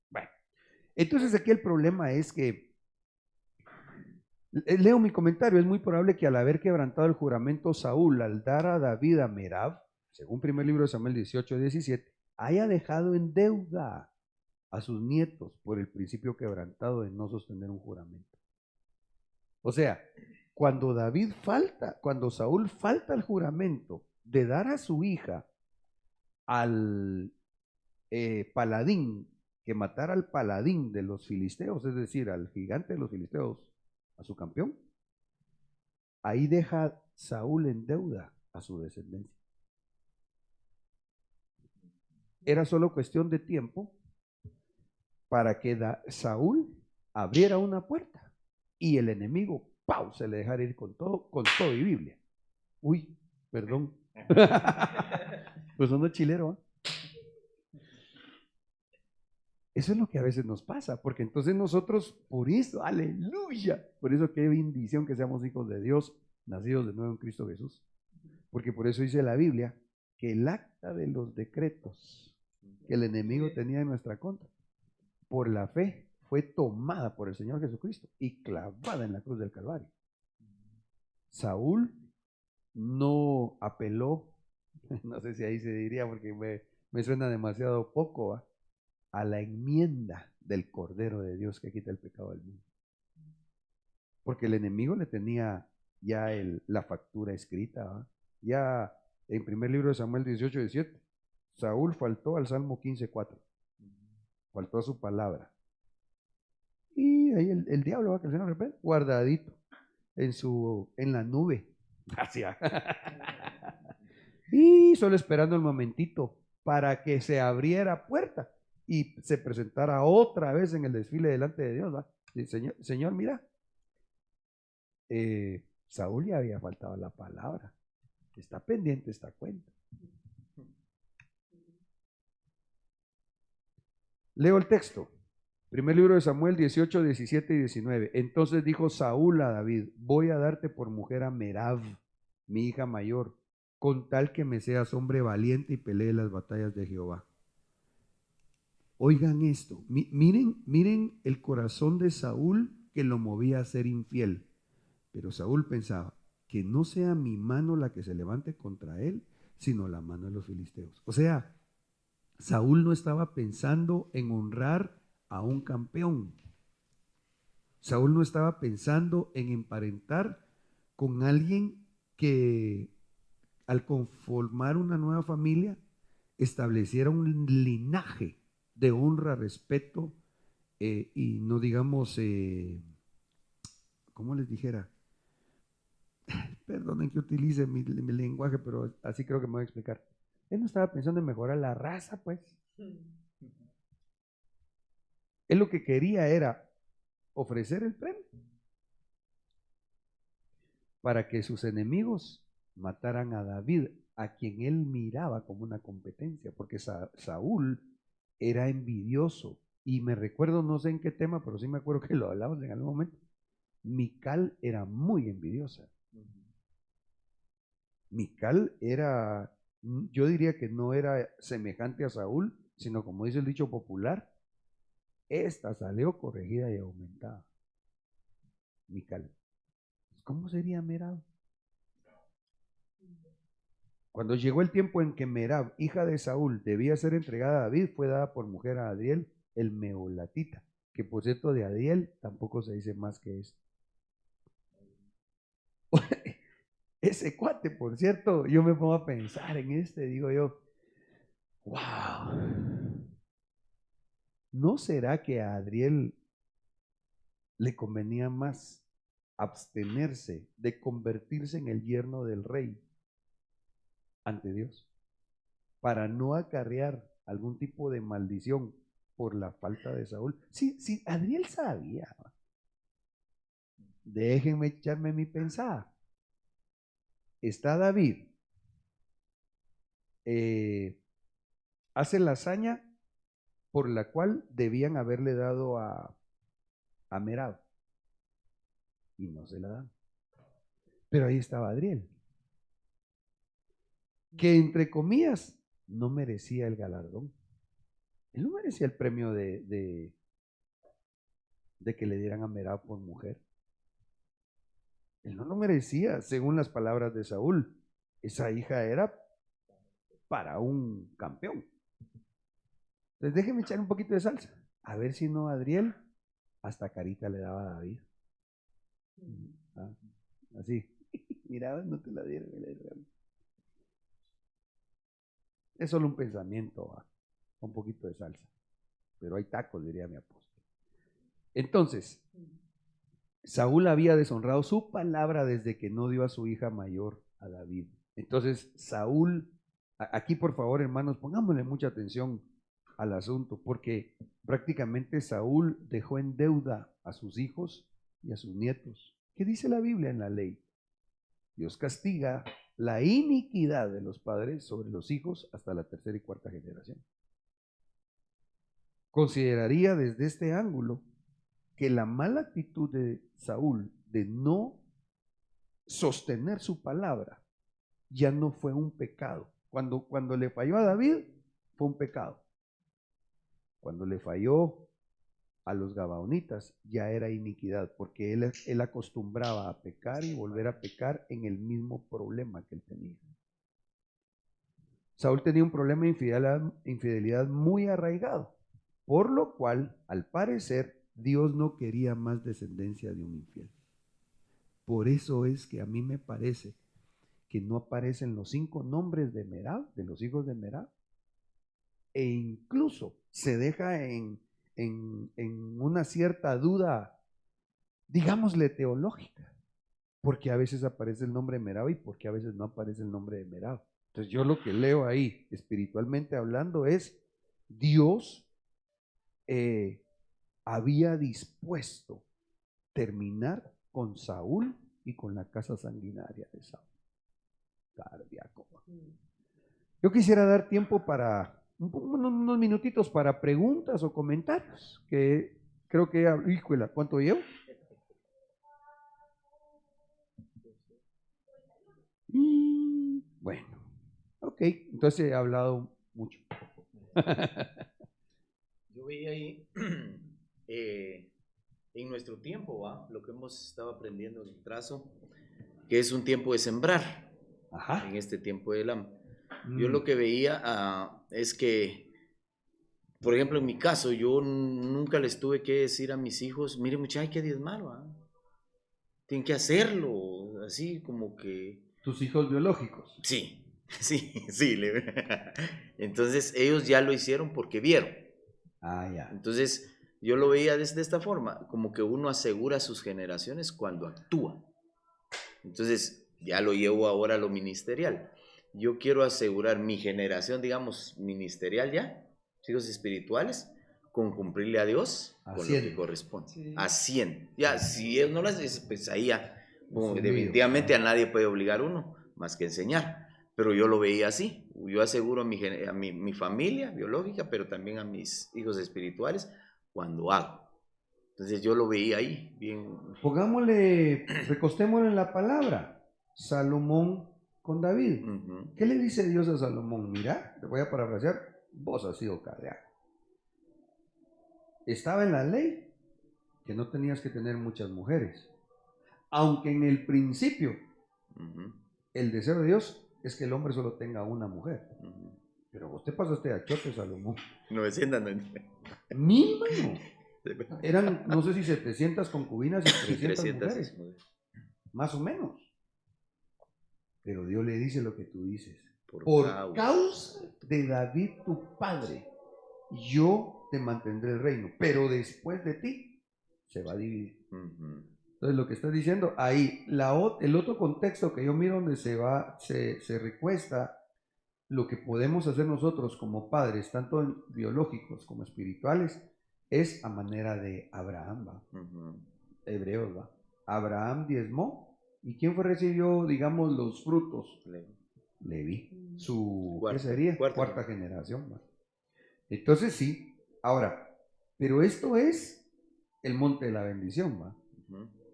Bueno, entonces aquí el problema es que, leo mi comentario, es muy probable que al haber quebrantado el juramento Saúl al dar a David a Merab, según primer libro de Samuel 18:17, haya dejado en deuda a sus nietos por el principio quebrantado de no sostener un juramento. O sea, cuando Saúl falta el juramento de dar a su hija al paladín, que matara al paladín de los filisteos, es decir, al gigante de los filisteos, a su campeón, ahí deja Saúl en deuda a su descendencia. Era solo cuestión de tiempo para que Saúl abriera una puerta y el enemigo, ¡pau!, se le dejara ir con todo y Biblia. Uy, perdón. Pues son chilero, ¿eh? Eso es lo que a veces nos pasa, porque entonces nosotros, por eso, aleluya, por eso qué bendición que seamos hijos de Dios, nacidos de nuevo en Cristo Jesús. Porque por eso dice la Biblia que el acta de los decretos que el enemigo tenía en nuestra contra, por la fe fue tomada por el Señor Jesucristo y clavada en la cruz del Calvario. Saúl no apeló, no sé si ahí se diría porque me suena demasiado poco, ¿va?, a la enmienda del Cordero de Dios que quita el pecado del mundo. Porque el enemigo le tenía ya la factura escrita, ¿va? Ya en primer libro de Samuel 18:17, Saúl faltó al Salmo 15:4, faltó a su palabra. Y ahí el diablo va a crecer de repente, guardadito en la nube. Hacia. Y solo esperando el momentito para que se abriera puerta y se presentara otra vez en el desfile delante de Dios, ¿va? Y, Señor, mira, Saúl ya había faltado la palabra. Está pendiente esta cuenta. Leo el texto. Primer libro de Samuel 18, 17 y 19. Entonces dijo Saúl a David: voy a darte por mujer a Merab, mi hija mayor, con tal que me seas hombre valiente y pelee las batallas de Jehová. Oigan esto, miren el corazón de Saúl que lo movía a ser infiel. Pero Saúl pensaba: que no sea mi mano la que se levante contra él, sino la mano de los filisteos. O sea, Saúl no estaba pensando en honrar a un campeón. Saúl no estaba pensando en emparentar con alguien que al conformar una nueva familia estableciera un linaje de honra, respeto y no digamos, ¿cómo les dijera? Perdonen que utilice mi lenguaje, pero así creo que me voy a explicar. Él no estaba pensando en mejorar la raza, pues. Él lo que quería era ofrecer el premio para que sus enemigos mataran a David, a quien él miraba como una competencia, porque Saúl era envidioso. Y me recuerdo, no sé en qué tema, pero sí me acuerdo que lo hablamos en algún momento. Mical era muy envidiosa. Mical era, yo diría que no era semejante a Saúl, sino como dice el dicho popular, esta salió corregida y aumentada. Mical. ¿Cómo sería Merab? Cuando llegó el tiempo en que Merab, hija de Saúl, debía ser entregada a David, fue dada por mujer a Adriel, el meolatita, que por cierto de Adriel tampoco se dice más que esto. Ese cuate, por cierto, yo me pongo a pensar en digo yo, wow, ¿no será que a Adriel le convenía más abstenerse de convertirse en el yerno del rey ante Dios, para no acarrear algún tipo de maldición por la falta de Saúl? Sí, sí, Adriel sabía. Déjenme echarme mi pensada. Está David, hace la hazaña por la cual debían haberle dado a Merab, y no se la dan. Pero ahí estaba Adriel, que entre comillas no merecía el galardón. Él no merecía el premio de que le dieran a Merab por mujer. Él no lo merecía, según las palabras de Saúl. Esa hija era para un campeón. Entonces déjenme echar un poquito de salsa. A ver si no Adriel hasta carita le daba a David. ¿Ah? Así. Mira, no te la dieron. Es solo un pensamiento, ¿va? Un poquito de salsa. Pero hay tacos, diría mi apóstol. Entonces, Saúl había deshonrado su palabra desde que no dio a su hija mayor a David. Entonces, Saúl, aquí por favor, hermanos, pongámosle mucha atención al asunto, porque prácticamente Saúl dejó en deuda a sus hijos y a sus nietos. ¿Qué dice la Biblia en la ley? Dios castiga la iniquidad de los padres sobre los hijos hasta la tercera y cuarta generación. Consideraría desde este ángulo que la mala actitud de Saúl de no sostener su palabra ya no fue un pecado. Cuando le falló a David, fue un pecado. Cuando le falló a los gabaonitas ya era iniquidad, porque él acostumbraba a pecar y volver a pecar en el mismo problema que él tenía. Saúl tenía un problema de infidelidad muy arraigado, por lo cual, al parecer, Dios no quería más descendencia de un infiel. Por eso es que a mí me parece que no aparecen los 5 nombres de Merab, de los hijos de Merab, e incluso se deja en una cierta duda, digámosle teológica, porque a veces aparece el nombre de Merab y porque a veces no aparece el nombre de Merab. Entonces yo lo que leo ahí, espiritualmente hablando, es Dios había dispuesto terminar con Saúl y con la casa sanguinaria de Saúl. Cardíaco. Yo quisiera dar tiempo para unos minutitos para preguntas o comentarios, que creo que, híjole, ¿cuánto llevo? Bueno, ok, entonces he hablado mucho. Yo veía ahí, en nuestro tiempo, ¿va? Lo que hemos estado aprendiendo en el trazo, que es un tiempo de sembrar. Ajá. En este tiempo del hambre. Yo lo que veía es que, por ejemplo, en mi caso, yo nunca les tuve que decir a mis hijos, mire muchachos, hay que diezmar, ¿va? Tienen que hacerlo, así como que... ¿Tus hijos biológicos? Sí, sí, sí. Entonces ellos ya lo hicieron porque vieron. Ah, ya. Entonces yo lo veía desde esta forma, como que uno asegura a sus generaciones cuando actúa. Entonces ya lo llevo ahora a lo ministerial. Yo quiero asegurar mi generación, digamos, ministerial ya, hijos espirituales, con cumplirle a Dios A con 100. lo que corresponde. Sí. A 100. Ya, si él no las dice, pues ahí ya, Es definitivamente mío. a nadie puede obligar uno, más que enseñar. Pero yo lo veía así. Yo aseguro a mi familia biológica, pero también a mis hijos espirituales cuando hago. Entonces yo lo veía ahí, bien. Pongámosle, recostémosle en la palabra. Salomón con David. ¿Qué le dice Dios a Salomón? Mira, te voy a parafrasear, vos has sido cardíaco. Estaba en la ley que no tenías que tener muchas mujeres. Aunque en el principio el deseo de Dios es que el hombre solo tenga una mujer. Pero vos te pasaste a choque, Salomón. 900, no. 1000, mano. Eran, no sé si 700 concubinas y 300 mujeres. Más o menos. Pero Dios le dice lo que tú dices. Por causa de David tu padre, yo te mantendré el reino, pero después de ti se va a dividir. Entonces lo que estás diciendo, ahí, el otro contexto que yo miro donde se recuesta lo que podemos hacer nosotros como padres, tanto biológicos como espirituales, es a manera de Abraham, ¿va? Hebreos, ¿va? Abraham diezmó. ¿Y quién recibió, digamos, los frutos? Leví. ¿Qué sería? Cuarta generación, ¿va? Entonces sí. Ahora, pero esto es el monte de la bendición, ¿va?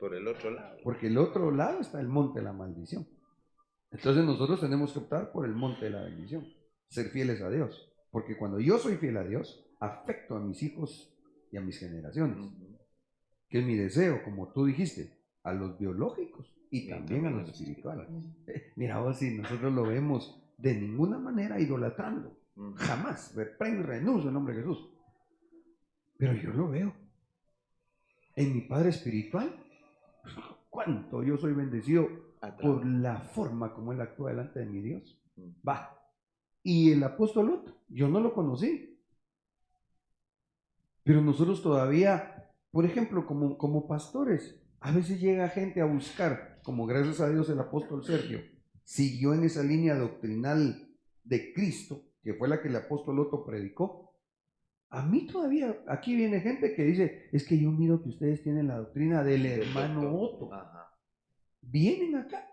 Por el otro lado. Porque el otro lado está el monte de la maldición. Entonces nosotros tenemos que optar por el monte de la bendición. Ser fieles a Dios. Porque cuando yo soy fiel a Dios, afecto a mis hijos y a mis generaciones. Que es mi deseo, como tú dijiste, a los biológicos y también a los espirituales. Mira, vos si nosotros lo vemos de ninguna manera idolatrando. Jamás. Reprendo y renuncio en nombre de Jesús. Pero yo lo veo. En mi padre espiritual, cuánto yo soy bendecido por la forma como él actúa delante de mi Dios. Va. Y el apóstol Lot, yo no lo conocí. Pero nosotros todavía, por ejemplo, como pastores, a veces llega gente a buscar, como gracias a Dios el apóstol Sergio siguió en esa línea doctrinal de Cristo, que fue la que el apóstol Otto predicó. A mí todavía, aquí viene gente que dice, es que yo miro que ustedes tienen la doctrina del hermano Otto. Vienen acá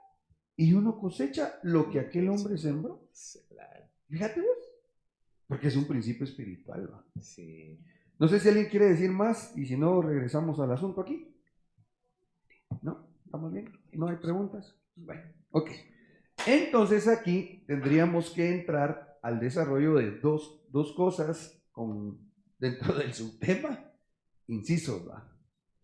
y uno cosecha lo que aquel hombre sembró. Fíjate vos, porque es un principio espiritual, ¿va? Sí. No sé si alguien quiere decir más y si no, regresamos al asunto aquí. ¿No? ¿Estamos bien? ¿No hay preguntas? Bueno, ok. Entonces aquí tendríamos que entrar al desarrollo de dos cosas dentro del subtema, incisos, ¿va?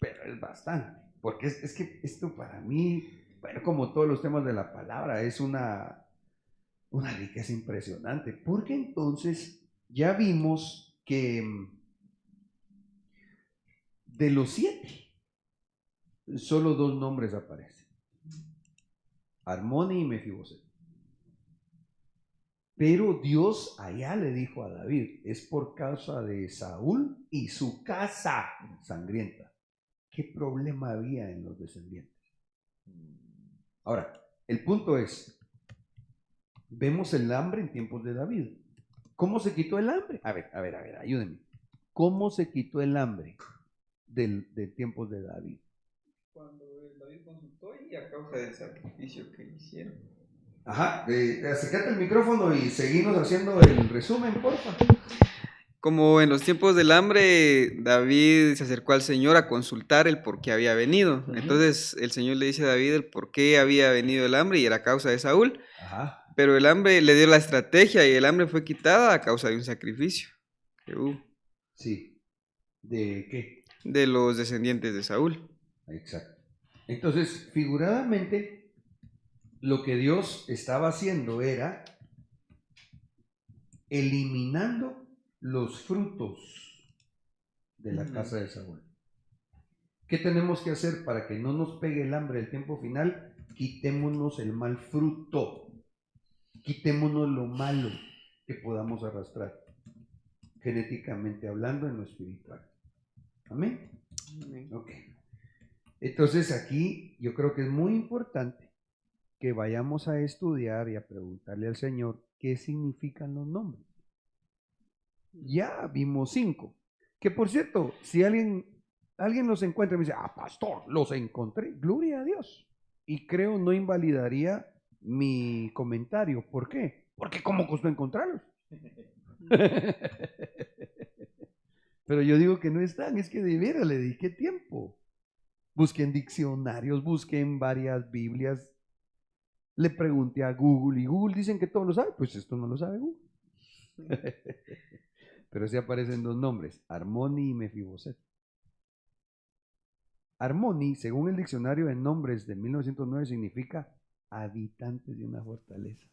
Pero es bastante, porque es que esto para mí, bueno, como todos los temas de la palabra, es una riqueza impresionante, porque entonces ya vimos que de los 7, solo 2 nombres aparecen, Armoni y Mefiboset. Pero Dios allá le dijo a David, es por causa de Saúl y su casa sangrienta. ¿Qué problema había en los descendientes? Ahora, el punto es, vemos el hambre en tiempos de David. ¿Cómo se quitó el hambre? A ver, ayúdenme. ¿Cómo se quitó el hambre de tiempos de David? Cuando David consultó y a causa del sacrificio que hicieron. Ajá, acércate el micrófono y seguimos haciendo el resumen, porfa. Como en los tiempos del hambre, David se acercó al Señor a consultar el por qué había venido. Entonces el Señor le dice a David el por qué había venido el hambre y era a causa de Saúl. Ajá. Pero el hambre le dio la estrategia y el hambre fue quitada a causa de un sacrificio que hubo. Sí. ¿De qué? De los descendientes de Saúl. Exacto. Entonces, figuradamente, lo que Dios estaba haciendo era eliminando los frutos de la casa de Saúl. ¿Qué tenemos que hacer para que no nos pegue el hambre del tiempo final? Quitémonos el mal fruto. Quitémonos lo malo que podamos arrastrar, genéticamente hablando, en lo espiritual. ¿Amén? Amén. Ok. Entonces aquí yo creo que es muy importante que vayamos a estudiar y a preguntarle al Señor qué significan los nombres. Ya vimos 5. Que por cierto, si alguien los encuentra y me dice, pastor, los encontré, gloria a Dios. Y creo no invalidaría mi comentario. ¿Por qué? Porque ¿cómo costó encontrarlos? Pero yo digo que no están, es que de veras le dediqué tiempo. Busqué en diccionarios, busqué en varias Biblias, le pregunté a Google y Google dicen que todo lo sabe, pues esto no lo sabe Google. Pero sí aparecen 2 nombres, Armoni y Mefiboset. Armoni, según el diccionario de nombres de 1909, significa habitantes de una fortaleza.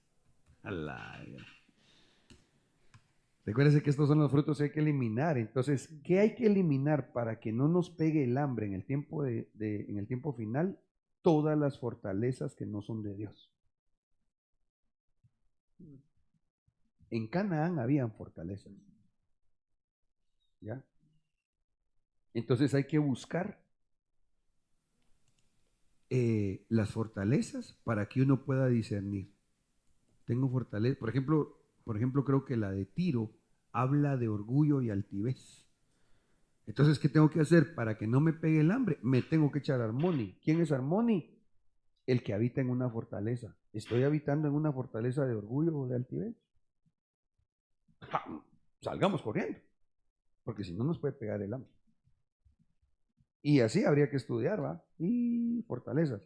Recuérdense que estos son los frutos que hay que eliminar. Entonces, ¿qué hay que eliminar para que no nos pegue el hambre en el tiempo en el tiempo final? Todas las fortalezas que no son de Dios. En Canaán habían fortalezas. ¿Ya? Entonces hay que buscar las fortalezas para que uno pueda discernir. Tengo fortaleza. Por ejemplo, creo que la de Tiro habla de orgullo y altivez. Entonces, ¿qué tengo que hacer para que no me pegue el hambre? Me tengo que echar Armoni. ¿Quién es Armoni? El que habita en una fortaleza. ¿Estoy habitando en una fortaleza de orgullo o de altivez? Salgamos corriendo, porque si no nos puede pegar el hambre. Y así habría que estudiar, ¿va? Y fortalezas.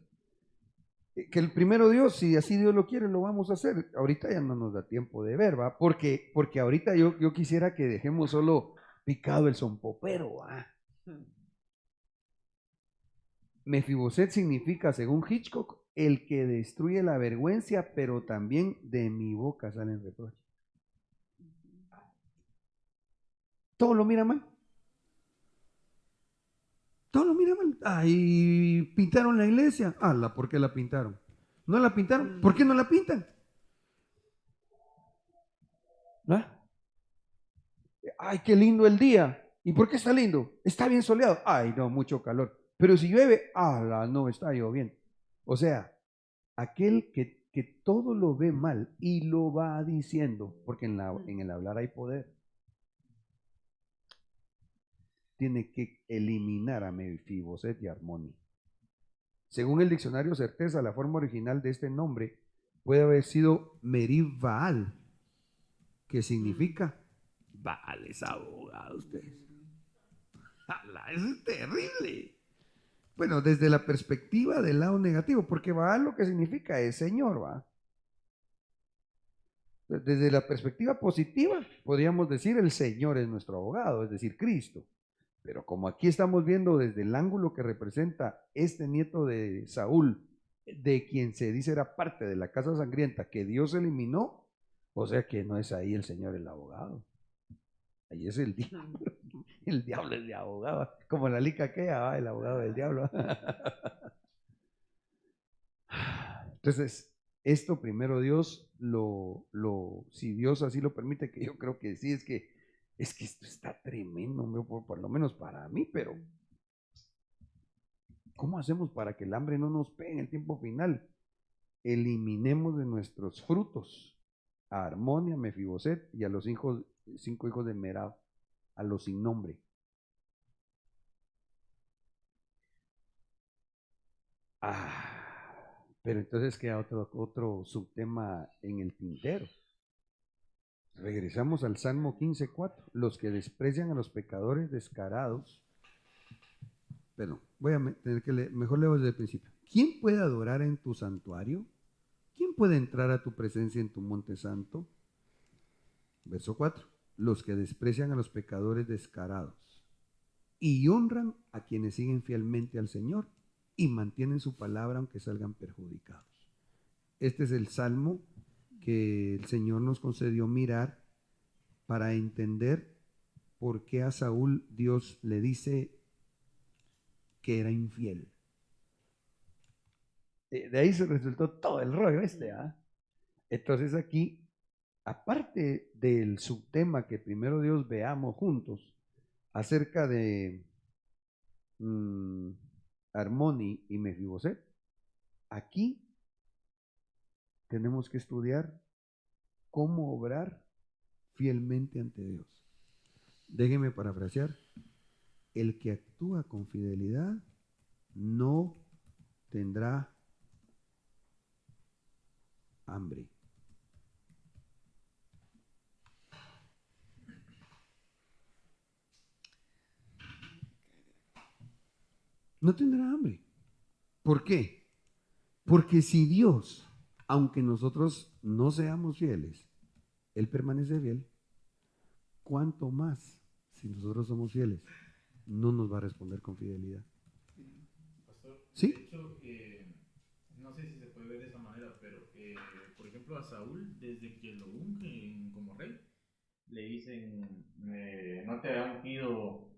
Que el primero Dios, si así Dios lo quiere, lo vamos a hacer. Ahorita ya no nos da tiempo de ver, ¿va? Porque ahorita yo quisiera que dejemos solo picado el sonpopero, ¿va? Mefiboset significa, según Hitchcock, el que destruye la vergüenza, pero también de mi boca salen reproches. Todo lo mira mal. Todo lo mira mal. Ay, pintaron la iglesia. ¿Por qué la pintaron? ¿No la pintaron? ¿Por qué no la pintan? ¿Ah? Ay, qué lindo el día. ¿Y por qué está lindo? Está bien soleado. Ay, no, mucho calor. Pero si llueve, no está lloviendo. O sea, aquel que todo lo ve mal y lo va diciendo, porque en el hablar hay poder, tiene que eliminar a Mefiboset y Armoni. Según el diccionario Certeza, la forma original de este nombre puede haber sido Merib Baal, que significa Baal es abogado, ustedes. Eso es terrible. Bueno, desde la perspectiva del lado negativo, porque Baal lo que significa es Señor, ¿va? Desde la perspectiva positiva, podríamos decir el Señor es nuestro abogado, es decir, Cristo. Pero como aquí estamos viendo desde el ángulo que representa este nieto de Saúl, de quien se dice era parte de la casa sangrienta que Dios eliminó, o sea que no es ahí el Señor el abogado. Ahí es el diablo. El diablo es de abogado. Como la lica aquella, el abogado del diablo. Entonces, esto primero Dios si Dios así lo permite, que yo creo que sí, es que esto está tremendo, por lo menos para mí, pero ¿cómo hacemos para que el hambre no nos pegue en el tiempo final? Eliminemos de nuestros frutos a Armón y a Mefiboset y a los 5 hijos de Merab, a los sin nombre. Pero entonces queda otro subtema en el tintero. Regresamos al Salmo 15:4. Los que desprecian a los pecadores descarados. Pero voy a tener que leer, mejor leo desde el principio. ¿Quién puede adorar en tu santuario? ¿Quién puede entrar a tu presencia en tu monte santo? Verso 4. Los que desprecian a los pecadores descarados y honran a quienes siguen fielmente al Señor y mantienen su palabra aunque salgan perjudicados. Este es el salmo que el Señor nos concedió mirar para entender por qué a Saúl Dios le dice que era infiel. De ahí se resultó todo el rollo Entonces aquí, aparte del subtema que primero Dios veamos juntos acerca de Armoni y Mefiboset, aquí tenemos que estudiar cómo obrar fielmente ante Dios. Déjenme parafrasear. El que actúa con fidelidad no tendrá hambre. No tendrá hambre. ¿Por qué? Porque si Dios, aunque nosotros no seamos fieles, Él permanece fiel, ¿cuánto más si nosotros somos fieles? No nos va a responder con fidelidad. Pastor, ¿Sí? de hecho, no sé si se puede ver de esa manera, pero por ejemplo a Saúl, desde que lo ungen como rey, le dicen, no te ha ungido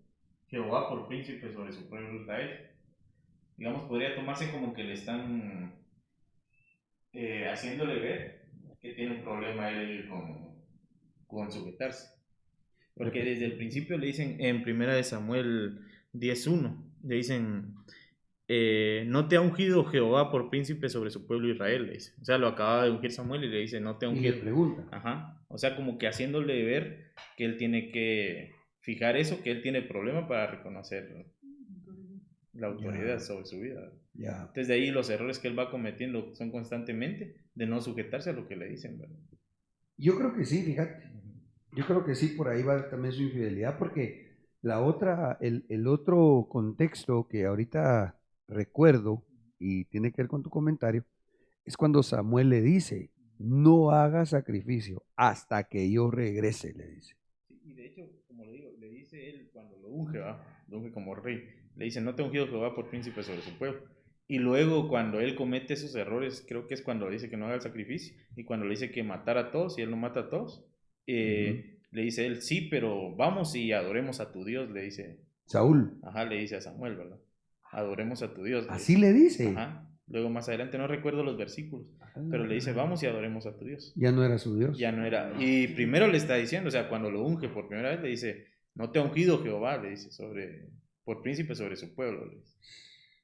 Jehová por príncipe sobre su pueblo Israel. Digamos, podría tomarse como que le están haciéndole ver que tiene un problema él con sujetarse. Porque desde el principio le dicen, en 1 Samuel 10:1, le dicen, no te ha ungido Jehová por príncipe sobre su pueblo Israel, le dice. O sea, lo acaba de ungir Samuel y le dice, no te ha Y ungido. le pregunta. Ajá. O sea, como que haciéndole ver que él tiene que fijar eso, que él tiene problema para reconocer la autoridad sobre su vida. Ya. Entonces de ahí los errores que él va cometiendo son constantemente de no sujetarse a lo que le dicen, ¿verdad? Yo creo que sí, fíjate. Yo creo que sí, por ahí va también su infidelidad, porque el otro contexto que ahorita recuerdo y tiene que ver con tu comentario, es cuando Samuel le dice, no haga sacrificio hasta que yo regrese, le dice. Sí, y de hecho, como le digo, le dice él cuando lo unge, ¿va? Lo unge como rey, le dice, no te ha ungido Jehová por príncipe sobre su pueblo. Y luego cuando él comete esos errores, creo que es cuando dice que no haga el sacrificio, y cuando le dice que matar a todos, y él no mata a todos, le dice él, sí, pero vamos y adoremos a tu Dios, le dice. Saúl. Ajá, le dice a Samuel, ¿verdad? Adoremos a tu Dios. Así le dice. Ajá. Luego más adelante, no recuerdo los versículos, pero le dice, vamos y adoremos a tu Dios. Ya no era su Dios. Ya no era. Y primero le está diciendo, o sea, cuando lo unge por primera vez, le dice, no te ha ungido Jehová, le dice, por príncipe sobre su pueblo, le dice.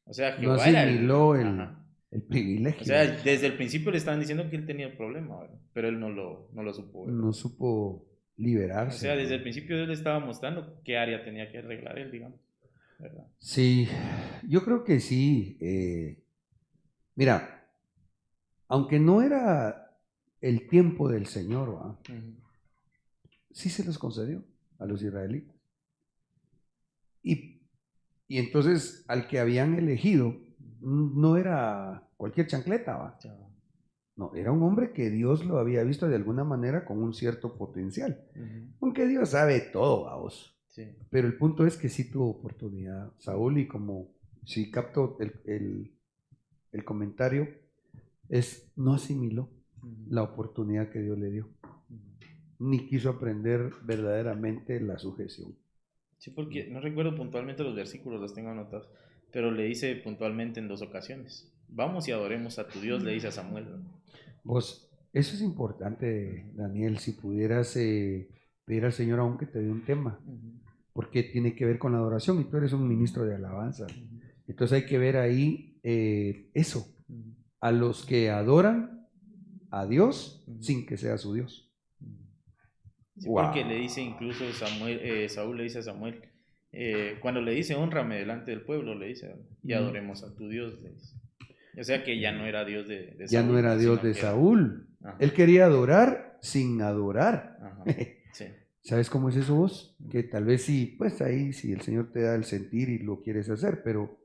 O sea, Jehová no asimiló era el privilegio. O sea, desde el principio le estaban diciendo que él tenía el problema, ¿verdad? Pero él no lo supo, ¿verdad? No supo liberarse. O sea, desde el principio él le estaba mostrando qué área tenía que arreglar él, digamos, ¿verdad? Sí, yo creo que sí. Mira, aunque no era el tiempo del Señor, ¿va? Sí se los concedió a los israelitas. Y entonces al que habían elegido no era cualquier chancleta, ¿va? No, era un hombre que Dios lo había visto de alguna manera con un cierto potencial. Aunque Dios sabe todo, vamos. Sí. Pero el punto es que sí tuvo oportunidad Saúl, y como si capto el comentario, no asimiló la oportunidad que Dios le dio, ni quiso aprender verdaderamente la sujeción. Sí, porque no recuerdo puntualmente los versículos, los tengo anotados, pero le dice puntualmente en 2 ocasiones: vamos y adoremos a tu Dios, le dice a Samuel, ¿no? Vos, eso es importante, Daniel, si pudieras pedir al Señor aún que te dé un tema, porque tiene que ver con la adoración, y tú eres un ministro de alabanza. Entonces hay que ver ahí eso, a los que adoran a Dios sin que sea su Dios. Sí, Wow. porque le dice incluso Saúl le dice a Samuel, cuando le dice honrame delante del pueblo, le dice, y adoremos a tu Dios, le dice. O sea que ya no era Dios de Ya Saúl, no era Dios sino de que era- Saúl. Ajá. Él quería adorar sin adorar. Ajá. Sí. ¿Sabes cómo es eso vos? Que tal vez sí, pues ahí sí el Señor te da el sentir y lo quieres hacer, pero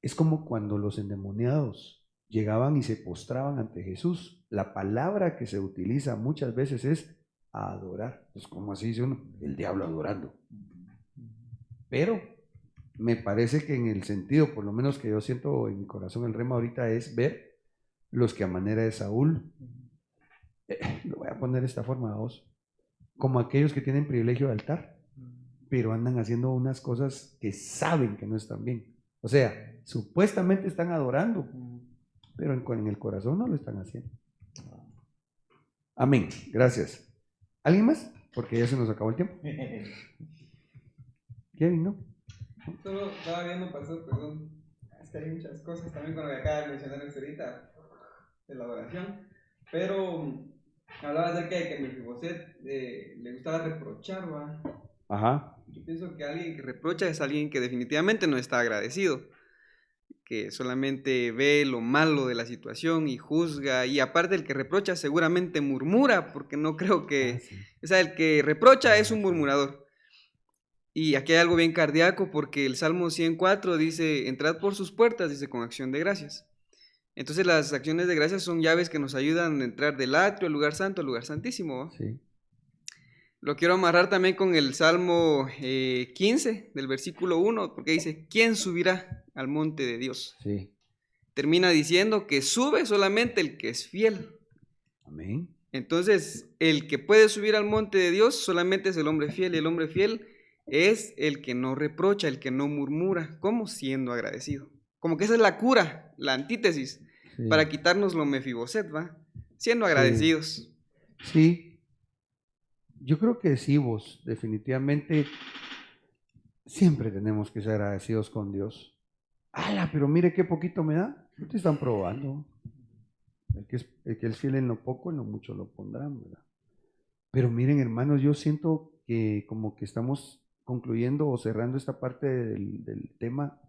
es como cuando los endemoniados llegaban y se postraban ante Jesús. La palabra que se utiliza muchas veces es adorar. Pues como así dice uno, el diablo adorando. Pero me parece que en el sentido, por lo menos que yo siento en mi corazón, el rema ahorita es ver los que a manera de Saúl, lo voy a poner de esta forma a vos, como aquellos que tienen privilegio de altar, pero andan haciendo unas cosas que saben que no están bien. O sea, supuestamente están adorando, pero en el corazón no lo están haciendo. Amén. Gracias. ¿Alguien más? Porque ya se nos acabó el tiempo. Kevin, ¿no? Solo estaba viendo, pastor, perdón. Es que hay muchas cosas también con lo que acaba de mencionar usted ahorita, de la oración. Pero hablaba acerca de que a Mefiboset le gustaba reprochar, ¿va? Ajá. Yo pienso que alguien que reprocha es alguien que definitivamente no está agradecido, que solamente ve lo malo de la situación y juzga, y aparte el que reprocha seguramente murmura, porque no creo que... Sí. O sea, el que reprocha es un murmurador. Y aquí hay algo bien cardíaco, porque el Salmo 104 dice, entrad por sus puertas, dice, con acción de gracias. Entonces las acciones de gracias son llaves que nos ayudan a entrar del atrio, al lugar santo, al lugar santísimo, ¿va? Sí. Lo quiero amarrar también con el Salmo 15, del versículo 1, porque dice, ¿quién subirá al monte de Dios? Sí. Termina diciendo que sube solamente el que es fiel. Amén. Entonces, el que puede subir al monte de Dios solamente es el hombre fiel, y el hombre fiel es el que no reprocha, el que no murmura, como siendo agradecido. Como que esa es la cura, la antítesis, Sí. para quitarnos lo Mefiboset, ¿va? Siendo Sí. agradecidos. Sí. Yo creo que sí, vos, definitivamente, siempre tenemos que ser agradecidos con Dios. ¡Hala! Pero mire qué poquito me da. No te están probando. El que es fiel en lo poco, en lo mucho lo pondrán, ¿verdad? Pero miren, hermanos, yo siento que como que estamos concluyendo o cerrando esta parte del tema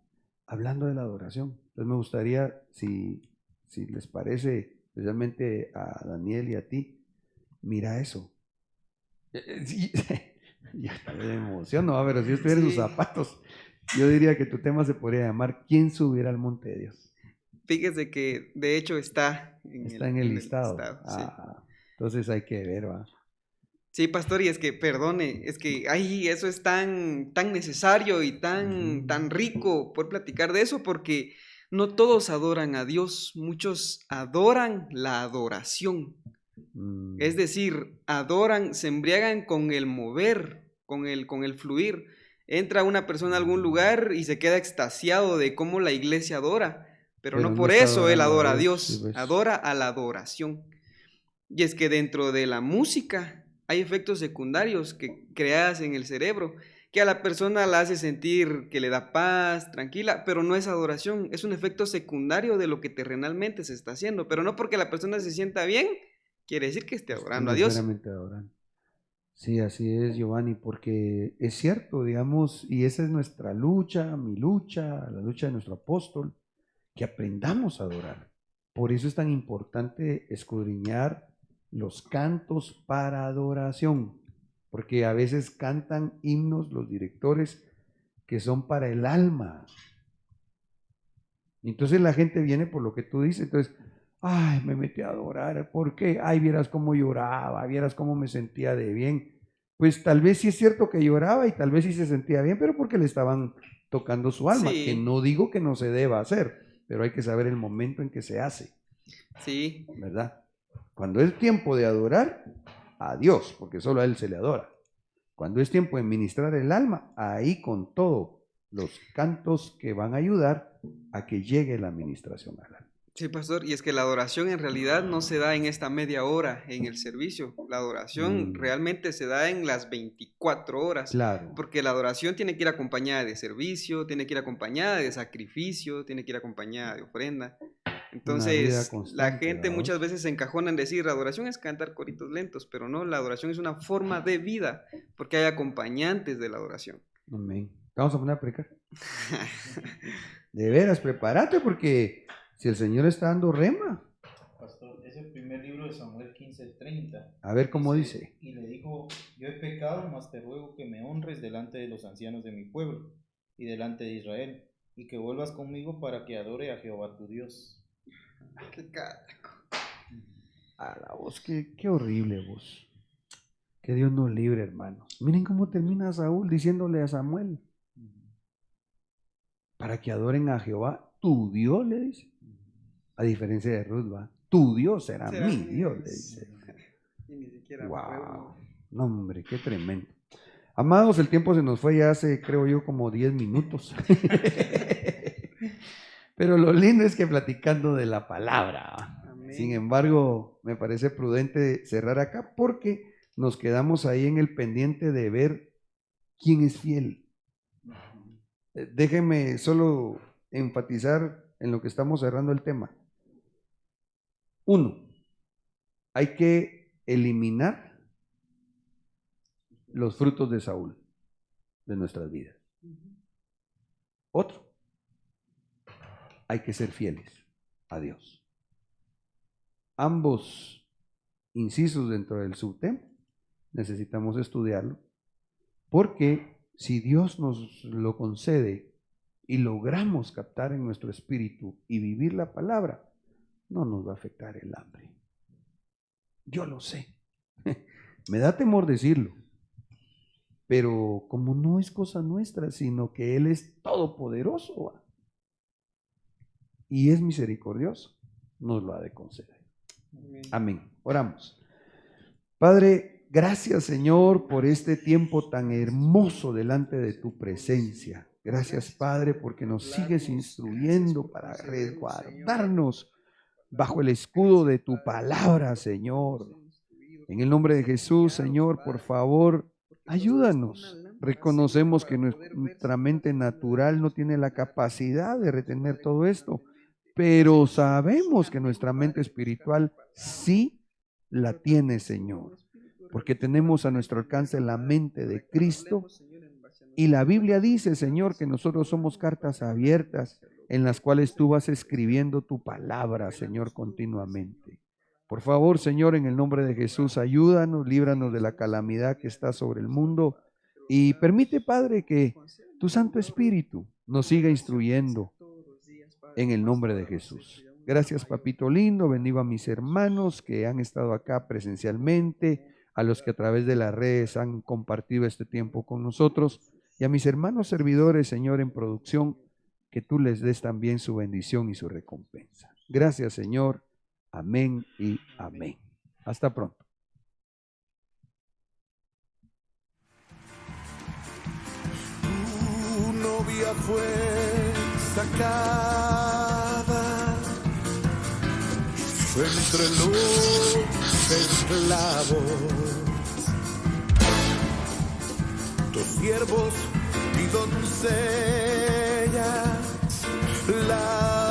hablando de la adoración. Entonces me gustaría, si les parece, especialmente a Daniel y a ti, mira eso. Sí, ya está de emoción, ¿no? Pero si yo estuviera en sus Sí. zapatos, yo diría que tu tema se podría llamar ¿quién subirá al monte de Dios? Fíjese que de hecho está Está en el listado. sí. Entonces hay que ver, ¿va? Sí, pastor, y es que, perdone, es que ay, eso es tan necesario y tan rico poder platicar de eso, porque no todos adoran a Dios, muchos adoran la adoración. Es decir, adoran, se embriagan con el mover, con el fluir. Entra una persona a algún lugar y se queda extasiado de cómo la iglesia adora, pero no por está eso él adorando adora a sí, Dios, pues. adora a la adoración. Y es que dentro de la música hay efectos secundarios que creadas en el cerebro, que a la persona la hace sentir que le da paz, tranquila, pero no es adoración, es un efecto secundario de lo que terrenalmente se está haciendo, pero no porque la persona se sienta bien, quiere decir que esté adorando a Dios. Necesariamente adorando. Sí, así es, Giovanni, porque es cierto, digamos, y esa es nuestra lucha, mi lucha, la lucha de nuestro apóstol, que aprendamos a adorar. Por eso es tan importante escudriñar los cantos para adoración, porque a veces cantan himnos los directores que son para el alma. Entonces la gente viene por lo que tú dices, entonces, ay, me metí a adorar, ¿por qué? Ay, vieras cómo lloraba, vieras cómo me sentía de bien. pues tal vez sí es cierto que lloraba y tal vez sí se sentía bien, pero porque le estaban tocando su alma, Sí. que no digo que no se deba hacer, pero hay que saber el momento en que se hace, Sí, ¿verdad? Cuando es tiempo de adorar a Dios, porque solo a Él se le adora. Cuando es tiempo de ministrar el alma, ahí con todos los cantos que van a ayudar a que llegue la administración al alma. sí, pastor. Y es que la adoración en realidad no se da en esta media hora en el servicio. La adoración realmente se da en las 24 horas. Claro. Porque la adoración tiene que ir acompañada de servicio, tiene que ir acompañada de sacrificio, tiene que ir acompañada de ofrenda. vida Entonces, la constante, gente ¿verdad? muchas veces se encajona en decir, la adoración es cantar coritos lentos, pero no, la adoración es una forma de vida, porque hay acompañantes de la adoración. Amén. Vamos a poner a predicar. De veras, prepárate porque si el Señor está dando rema, Pastor, es el primer libro de Samuel 15:30. a ver cómo dice. Y le dijo, yo he pecado, mas te ruego que me honres delante de los ancianos de mi pueblo y delante de Israel, y que vuelvas conmigo para que adore a Jehová tu Dios. Qué carajo. A la voz, qué horrible voz. Que Dios nos libre, hermanos. Miren cómo termina Saúl diciéndole a Samuel, para que adoren a Jehová, tu Dios, le dice. A diferencia de Ruth, va, tu Dios será mi Dios, le dice. Y ni siquiera Wow, no, hombre, qué tremendo. Amados, el tiempo se nos fue ya hace, creo yo, como 10 minutos. Pero lo lindo es que platicando de la palabra. Amén. Sin embargo, me parece prudente cerrar acá porque nos quedamos ahí en el pendiente de ver quién es fiel. Déjenme solo enfatizar en lo que estamos cerrando el tema. 1. Hay que eliminar los frutos de Saúl de nuestras vidas. Otro, hay que ser fieles a Dios. Ambos incisos dentro del subtema necesitamos estudiarlo, porque si Dios nos lo concede y logramos captar en nuestro espíritu y vivir la palabra, no nos va a afectar el hambre. Yo lo sé. Me da temor decirlo, pero como no es cosa nuestra, sino que Él es todopoderoso y es misericordioso, nos lo ha de conceder. Amén. Oramos. Padre, gracias, Señor, por este tiempo tan hermoso delante de tu presencia. Gracias, Padre, porque nos sigues instruyendo para resguardarnos bajo el escudo de tu palabra, Señor. En el nombre de Jesús, Señor, por favor, ayúdanos. Reconocemos que nuestra mente natural no tiene la capacidad de retener todo esto, pero sabemos que nuestra mente espiritual sí la tiene, Señor, porque tenemos a nuestro alcance la mente de Cristo. Y la Biblia dice, Señor, que nosotros somos cartas abiertas en las cuales tú vas escribiendo tu palabra, Señor, continuamente. Por favor, Señor, en el nombre de Jesús, ayúdanos, líbranos de la calamidad que está sobre el mundo y permite, Padre, que tu Santo Espíritu nos siga instruyendo en el nombre de Jesús. Gracias, papito lindo. Bendigo a mis hermanos que han estado acá presencialmente, a los que a través de las redes han compartido este tiempo con nosotros y a mis hermanos servidores, Señor, en producción, que tú les des también su bendición y su recompensa. Gracias, Señor. Amén y amén. Hasta pronto. Tu novia fue sacada entre los esclavos, tus siervos y doncellas, la